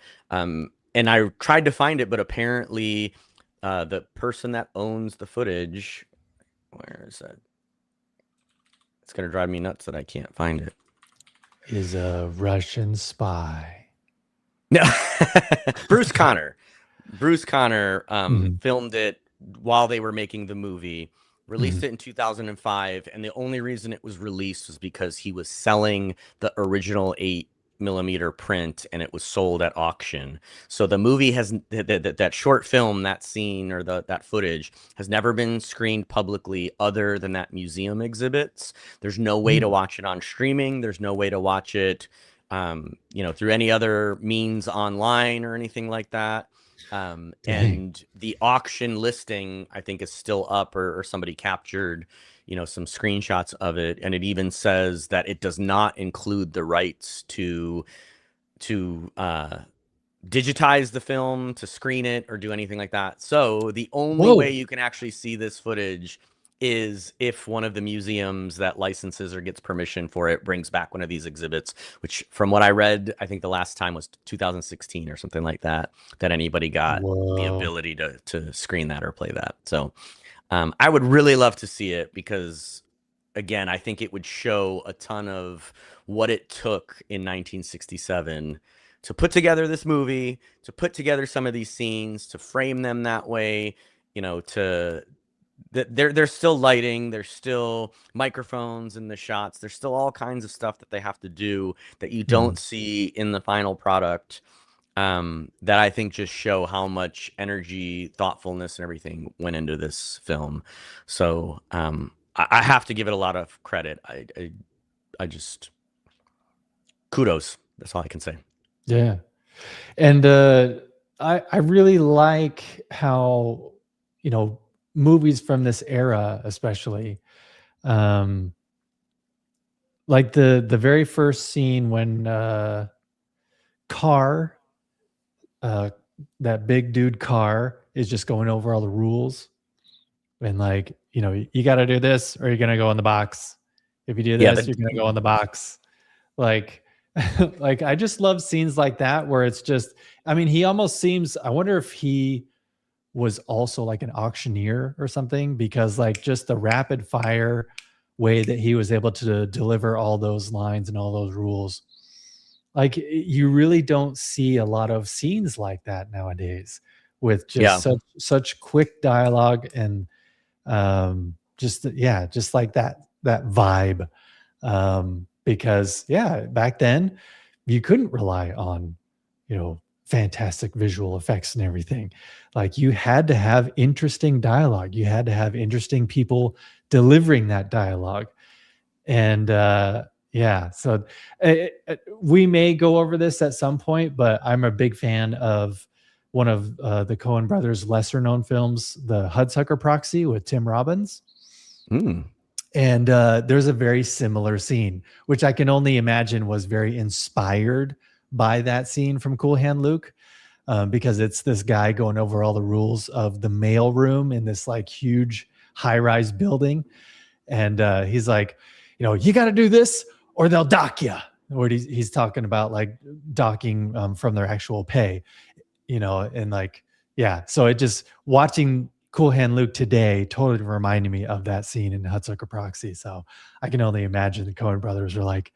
And I tried to find it, but apparently, the person that owns the footage, where is that? It's gonna drive me nuts that I can't find it. Is a Russian spy. No, Bruce Conner. Bruce Conner Mhm. filmed it while they were making the movie, released Mhm. it in 2005, and the only reason it was released was because he was selling the original 8 millimeter print and it was sold at auction. So the movie has that short film, that scene or that footage has never been screened publicly other than that museum exhibits. There's no way to Mm. watch it on streaming. There's no way to watch it through any other means online or anything like that. Dang. And the auction listing, I think, is still up, or somebody captured, some screenshots of it, and it even says that it does not include the rights to digitize the film, to screen it, or do anything like that. So the only way Whoa. you can actually see this footage is if one of the museums that licenses or gets permission for it brings back one of these exhibits, which from what I read, I think the last time was 2016 or something like that, that anybody got the Whoa. ability to screen that or play that. So I would really love to see it because, again, I think it would show a ton of what it took in 1967 to put together this movie, to put together some of these scenes, to frame them that way, to there's still lighting, there's still microphones in the shots, there's still all kinds of stuff that they have to do that you Mhm. don't see in the final product, that I think just show how much energy, thoughtfulness, and everything went into this film. So I have to give it a lot of credit. I just kudos. That's all I can say. Yeah. And I really like how, movies from this era, especially, um, like the very first scene when Carr, uh, that big dude Carr, is just going over all the rules and like, you got to do this or you're gonna go in the box. If you do Yeah, this, you're gonna go in the box. Like, like I just love scenes like that where it's just. I mean, he almost seems. I wonder if he was also like an auctioneer or something because like just the rapid fire way that he was able to deliver all those lines and all those rules. Like you really don't see a lot of scenes like that nowadays with just yeah, such quick dialogue and just yeah, just like that vibe. Because yeah, back then you couldn't rely on, fantastic visual effects and everything. Like you had to have interesting dialogue. You had to have interesting people delivering that dialogue. And yeah, so we may go over this at some point, but I'm a big fan of one of the Coen brothers' lesser known films, The Hudsucker Proxy with Tim Robbins. mm. And there's a very similar scene, which I can only imagine was very inspired by that scene from Cool Hand Luke, because it's this guy going over all the rules of the mail room in this like huge high-rise building. And he's like, you got to do this or they'll dock you. Or he's talking about like docking from their actual pay, and like, yeah. So it just watching Cool Hand Luke today totally reminded me of that scene in Hudsucker Proxy. So I can only imagine the Coen brothers were like,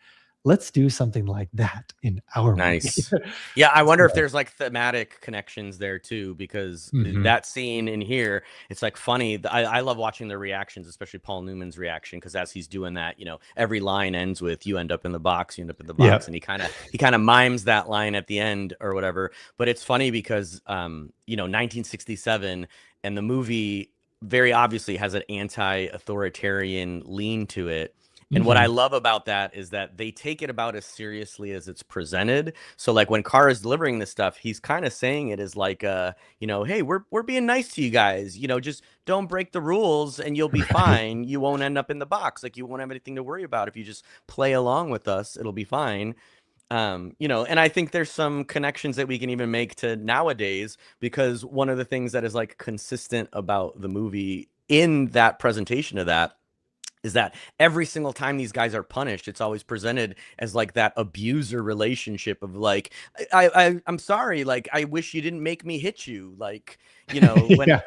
let's do something like that in our movie. Nice. Yeah, I wonder if So, there's like thematic connections there too, because mhm. that scene in here, it's like funny. I love watching the reactions, especially Paul Newman's reaction, because as he's doing that, every line ends with "You end up in the box, you end up in the box," Yep. and he kind of mimes that line at the end or whatever. But it's funny because 1967, and the movie very obviously has an anti-authoritarian lean to it. And what I Mhm. love about that is that they take it about as seriously as it's presented. So like when Carr is delivering this stuff, he's kind of saying it as like hey, we're being nice to you guys. Just don't break the rules and you'll be Right. fine. You won't end up in the box. Like you won't have anything to worry about if you just play along with us. It'll be fine. And I think there's some connections that we can even make to nowadays, because one of the things that is like consistent about the movie in that presentation of that is that every single time these guys are punished, it's always presented as like that abuser relationship of like, I'm sorry, like I wish you didn't make me hit you, like when Yeah.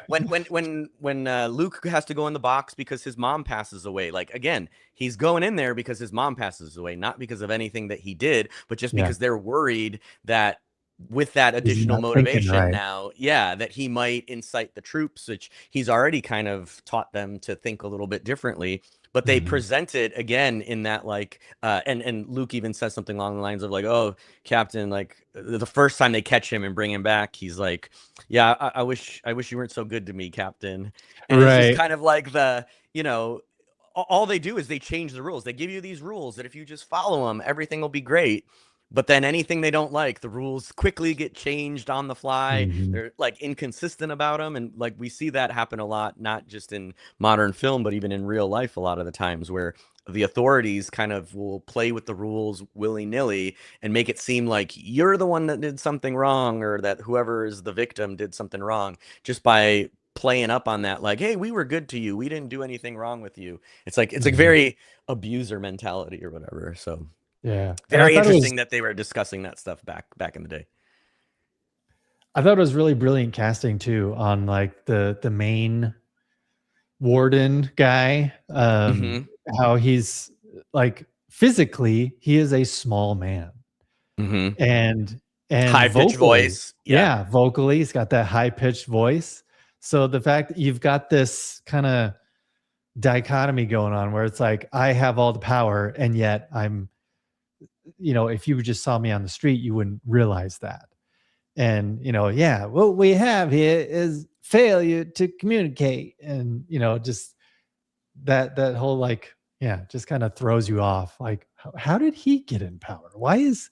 Luke has to go in the box because his mom passes away. Like again, he's going in there because his mom passes away, not because of anything that he did, but just Yeah. because they're worried that with that He's additional not thinking motivation right. now, yeah, that he might incite the troops, which he's already kind of taught them to think a little bit differently. But they Mhm. present it again in that like and Luke even says something along the lines of like, oh, Captain, like the first time they catch him and bring him back, he's like, yeah, I wish you weren't so good to me, Captain. And it's just Right. kind of like all they do is they change the rules. They give you these rules that if you just follow them, everything will be great. But then anything they don't like, the rules quickly get changed on the fly. Mhm. They're like inconsistent about them. And like we see that happen a lot, not just in modern film, but even in real life, a lot of the times where the authorities kind of will play with the rules willy-nilly and make it seem like you're the one that did something wrong, or that whoever is the victim did something wrong, just by playing up on that, like, hey, we were good to you, we didn't do anything wrong with you. It's like Mhm. very abuser mentality or whatever. So Yeah. And very interesting that they were discussing that stuff back in the day. I thought it was really brilliant casting too on like the main warden guy. Mm-hmm. How he's like physically he is a small man, Mm-hmm. and High pitched vocally, voice. Yeah. yeah, vocally he's got that high pitched voice. So the fact that you've got this kind of dichotomy going on where it's like I have all the power and yet I'm, if you just saw me on the street you wouldn't realize that. And yeah, what we have here is failure to communicate, and just that whole like, yeah, just kind of throws you off. Like, how did he get in power? Why is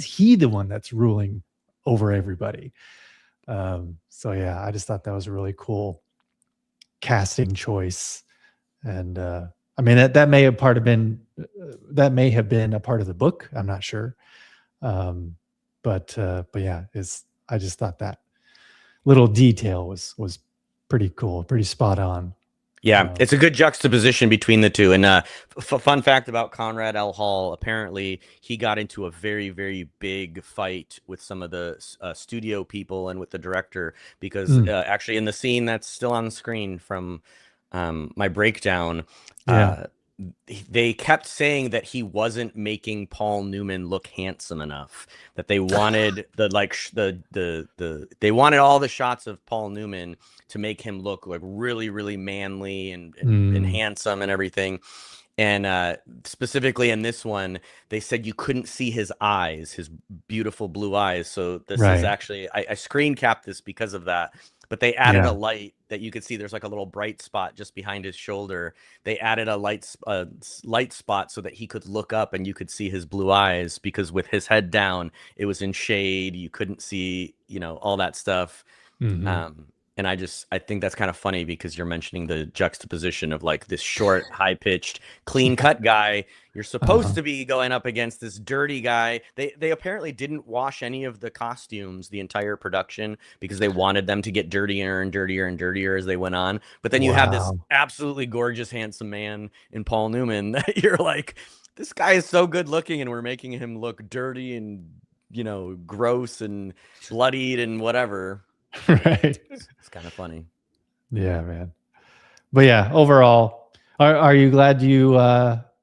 he the one that's ruling over everybody? So yeah, I just thought that was a really cool casting choice. And I mean that may have been a part of the book. I'm not sure. But yeah, I just thought that little detail was pretty cool, pretty spot on. Yeah, Um, it's a good juxtaposition between the two. And fun fact about Conrad L. Hall, apparently he got into a very, very big fight with some of the studio people and with the director, because mm, actually in the scene that's still on the screen from my breakdown, yeah. uh, they kept saying that he wasn't making Paul Newman look handsome enough, that they wanted they wanted all the shots of Paul Newman to make him look like really, really manly and Mm, handsome and everything. And specifically in this one, they said you couldn't see his eyes, his beautiful blue eyes. So this is right. actually, I screen capped this because of that. But they added Yeah. a light that you could see. There's like a little bright spot just behind his shoulder. They added a light spot so that he could look up and you could see his blue eyes, because with his head down, it was in shade. You couldn't see, all that stuff. Hmm. And I think that's kind of funny, because you're mentioning the juxtaposition of like this short, high pitched, clean Yeah. cut guy. You're supposed Uh-huh. to be going up against this dirty guy. They apparently didn't wash any of the costumes the entire production, because they wanted them to get dirtier and dirtier and dirtier as they went on. But then you have this Wow. absolutely gorgeous, handsome man in Paul Newman that you're like, this guy is so good looking, and we're making him look dirty and gross and bloodied and whatever. Right. It's kind of funny. Yeah, man. But yeah, overall, are you glad you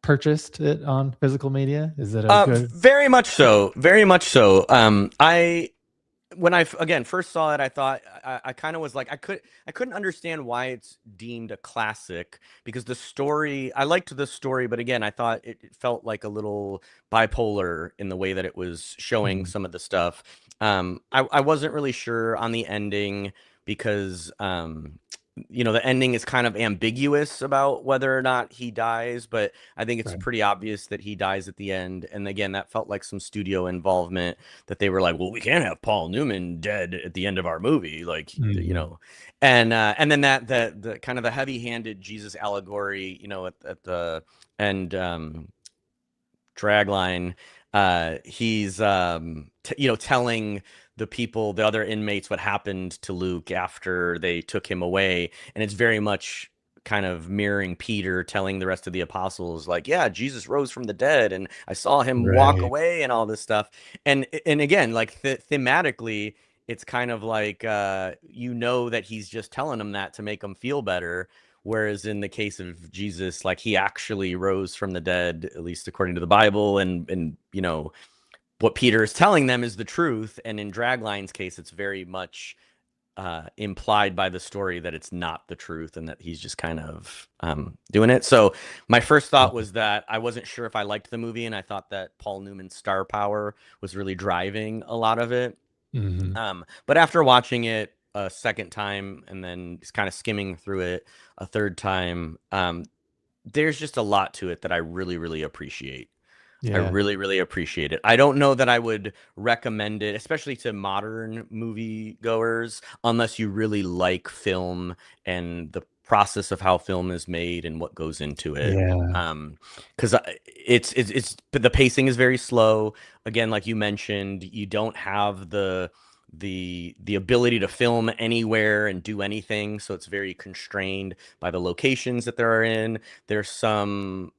purchased it on physical media? Is it a good? Very much so. Very much so. When I again first saw it, I thought I kind of was like I couldn't understand why it's deemed a classic, because the story, I liked the story, but again I thought it felt like a little bipolar in the way that it was showing Mhm. some of the stuff. I wasn't really sure on the ending, because the ending is kind of ambiguous about whether or not he dies, but I think it's Right. pretty obvious that he dies at the end. And again, that felt like some studio involvement, that they were like, well, we can't have Paul Newman dead at the end of our movie, like, Mhm. and then that the kind of the heavy-handed Jesus allegory, at the end, dragline, he's telling the other inmates what happened to Luke after they took him away, and it's very much kind of mirroring Peter telling the rest of the apostles, like, yeah, Jesus rose from the dead and I saw him walk Right. away and all this stuff. And again, like, thematically, it's kind of like, that he's just telling them that to make them feel better. Whereas in the case of Jesus, like, he actually rose from the dead, at least according to the Bible, and what Peter is telling them is the truth. And in Dragline's case, it's very much implied by the story that it's not the truth, and that he's just kind of doing it. So my first thought was that I wasn't sure if I liked the movie, and I thought that Paul Newman's star power was really driving a lot of it. Mhm. But after watching it a second time and then just kind of skimming through it a third time, there's just a lot to it that I really, really appreciate. I Yeah. really, really appreciate it. I don't know that I would recommend it, especially to modern movie goers, unless you really like film and the process of how film is made and what goes into it. Yeah. Because the pacing is very slow. Again, like you mentioned, you don't have the ability to film anywhere and do anything, so it's very constrained by the locations that there are in. There's some,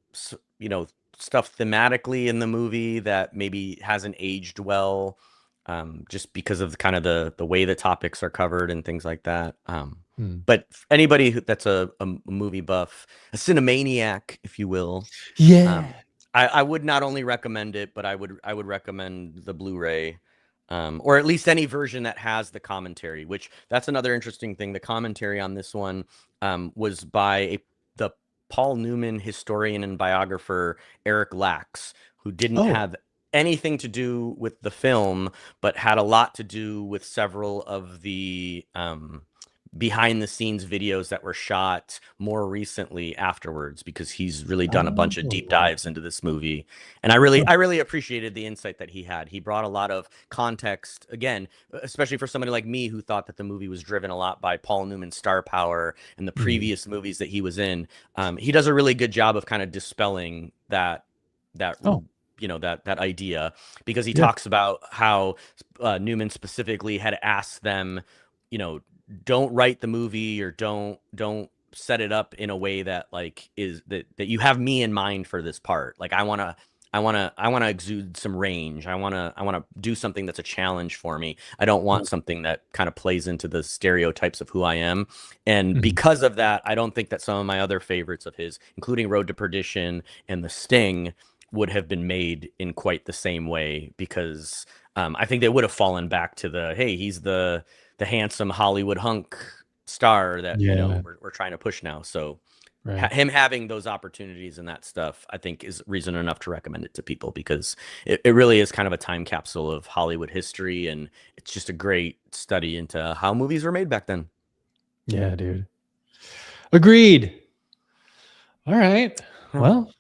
stuff thematically in the movie that maybe hasn't aged well, just because of kind of the way the topics are covered and things like that. Mm. But anybody that's a movie buff, a cinemaniac, if you will, Yeah. um, I would not only recommend it, but I would recommend the Blu-ray, or at least any version that has the commentary. Which, that's another interesting thing. The commentary on this one was by the Paul Newman historian and biographer Eric Lax, who didn't Oh. have anything to do with the film, but had a lot to do with several of the behind the scenes videos that were shot more recently afterwards, because he's really done a bunch of deep Oh. dives into this movie. And I really appreciated the insight that he had. He brought a lot of context, again, especially for somebody like me who thought that the movie was driven a lot by Paul Newman's star power and the Mhm. previous movies that he was in. He does a really good job of kind of dispelling that Oh. that idea, because he Yeah. talks about how Newman specifically had asked them, you know, don't write the movie, or don't set it up in a way that, like, is that you have me in mind for this part. Like, I want to exude some range. I want to do something that's a challenge for me. I don't want Oh. something that kind of plays into the stereotypes of who I am. And Mhm. because of that, I don't think that some of my other favorites of his, including Road to Perdition and The Sting, would have been made in quite the same way, because I think they would have fallen back to hey, he's the handsome Hollywood hunk star that Yeah. we're trying to push now. So Right. him having those opportunities and that stuff, I think, is reason enough to recommend it to people, because it really is kind of a time capsule of Hollywood history, and it's just a great study into how movies were made back then. Yeah, dude. Agreed. All right. Yeah. Well,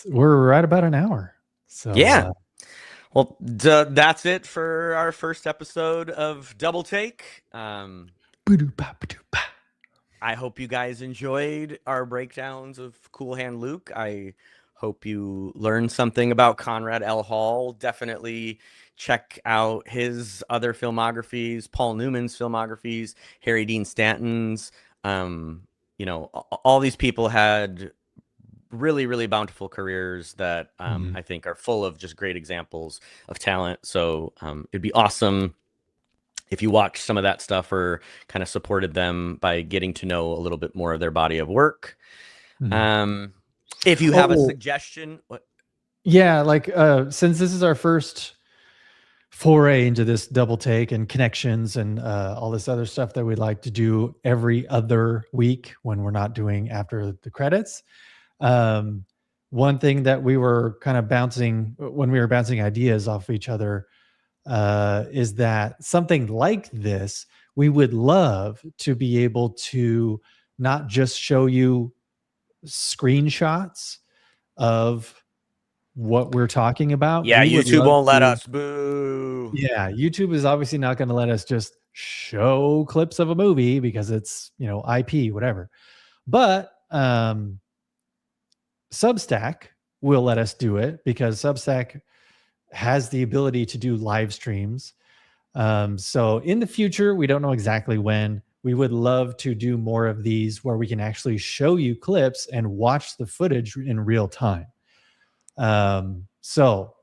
we're right about an hour. So, Yeah. Well, that's it for our first episode of Double Take. ba-doo-ba, ba-doo-ba. I hope you guys enjoyed our breakdowns of Cool Hand Luke. I hope you learned something about Conrad L. Hall. Definitely check out his other filmographies, Paul Newman's filmographies, Harry Dean Stanton's. All these people had really, really bountiful careers that Mhm. I think are full of just great examples of talent. So it'd be awesome if you watched some of that stuff, or kind of supported them by getting to know a little bit more of their body of work. Mhm. Um, If you have a Oh, suggestion, what? yeah, like since this is our first foray into this double take and connections and all this other stuff that we like to do every other week when we're not doing after the credits. Um, one thing that we were kind of bouncing when we were bouncing ideas off each other is that something like this, we would love to be able to not just show you screenshots of what we're talking about. Yeah, We would YouTube love won't let to. us. Boo. Yeah, YouTube is obviously not going to let us just show clips of a movie because it's, IP, whatever. But Substack will let us do it because Substack has the ability to do live streams. So in the future, we don't know exactly when. We would love to do more of these where we can actually show you clips and watch the footage in real time. So,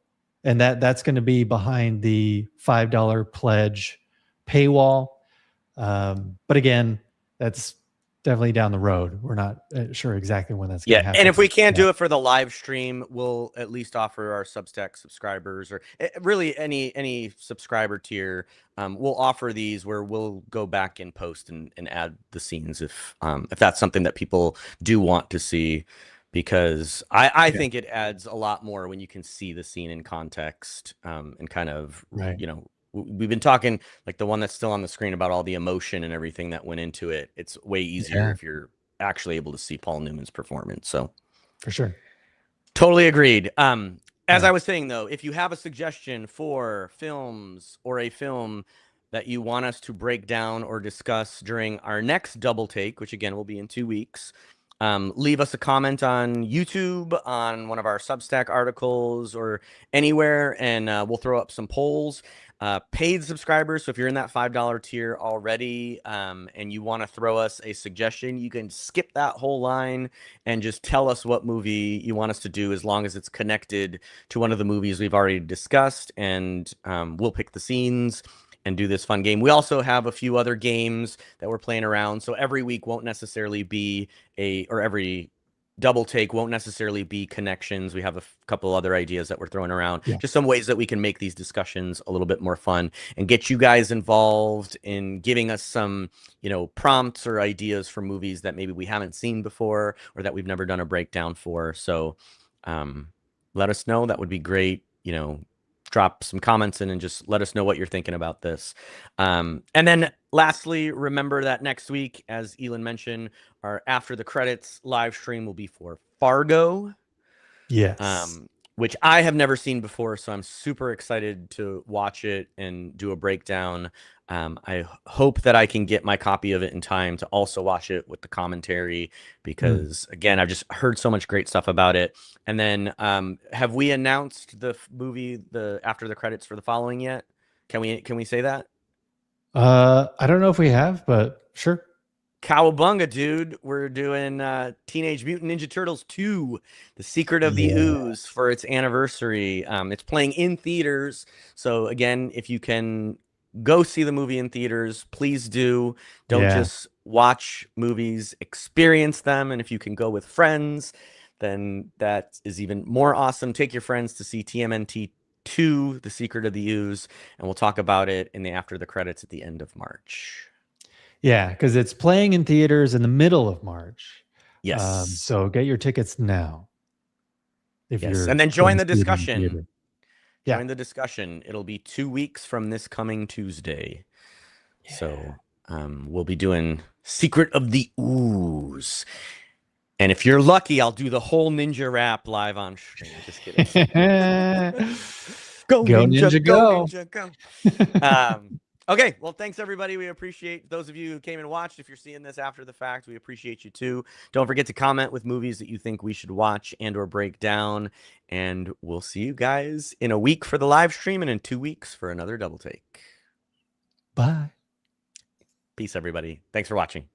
and that's going to be behind the $5 pledge paywall. But again, that's definitely down the road. We're not sure exactly when that's going Yeah, to happen. and if we can't do it for the live stream, we'll at least offer our Substack subscribers, or really any subscriber tier. We'll offer these where we'll go back in post and add the scenes if that's something that people do want to see, because I think it adds a lot more when you can see the scene in context and kind of Right. We've been talking like the one that's still on the screen about all the emotion and everything that went into it. It's way easier if you're actually able to see Paul Newman's performance. So For sure. totally agreed. As I was saying though, if you have a suggestion for films or a film that you want us to break down or discuss during our next double take, which again will be in 2 weeks, leave us a comment on YouTube, on one of our Substack articles, or anywhere, and we'll throw up some polls. Paid subscribers, so if you're in that $5 tier already and you want to throw us a suggestion, you can skip that whole line and just tell us what movie you want us to do, as long as it's connected to one of the movies we've already discussed, and we'll pick the scenes and do this fun game. We also have a few other games that we're playing around, so every week won't necessarily be or every double take won't necessarily be connections. We have a couple other ideas that we're throwing around, just some ways that we can make these discussions a little bit more fun and get you guys involved in giving us some, prompts or ideas for movies that maybe we haven't seen before or that we've never done a breakdown for. So let us know. That would be great. Drop some comments in and just let us know what you're thinking about this. And then lastly, remember that next week, as Ealan mentioned, our After the Credits live stream will be for Fargo. Yes. Which I have never seen before, so I'm super excited to watch it and do a breakdown. I hope that I can get my copy of it in time to also watch it with the commentary, because again, I've just heard so much great stuff about it. And then have we announced the movie, the After the Credits, for the following yet? Can we say that? I don't know if we have, but sure. Cowabunga, dude. We're doing Teenage Mutant Ninja Turtles 2, The Secret of the Ooze, for its anniversary. It's playing in theaters. So again, if you can go see the movie in theaters, please do. Don't just watch movies, experience them. And if you can go with friends, then that is even more awesome. Take your friends to see TMNT 2, The Secret of the Ooze, and we'll talk about it in the After the Credits at the end of March. Yeah, because it's playing in theaters in the middle of March. Yes. So get your tickets now. And then join the discussion. Yeah. Join the discussion. It'll be 2 weeks from this coming Tuesday. Yeah. So we'll be doing Secret of the Ooze. And if you're lucky, I'll do the whole ninja rap live on stream. Just kidding. Go ninja, go ninja, go. Okay, well, thanks, everybody. We appreciate those of you who came and watched. If you're seeing this after the fact, we appreciate you, too. Don't forget to comment with movies that you think we should watch and or break down. And we'll see you guys in a week for the live stream and in 2 weeks for another double take. Bye. Peace, everybody. Thanks for watching.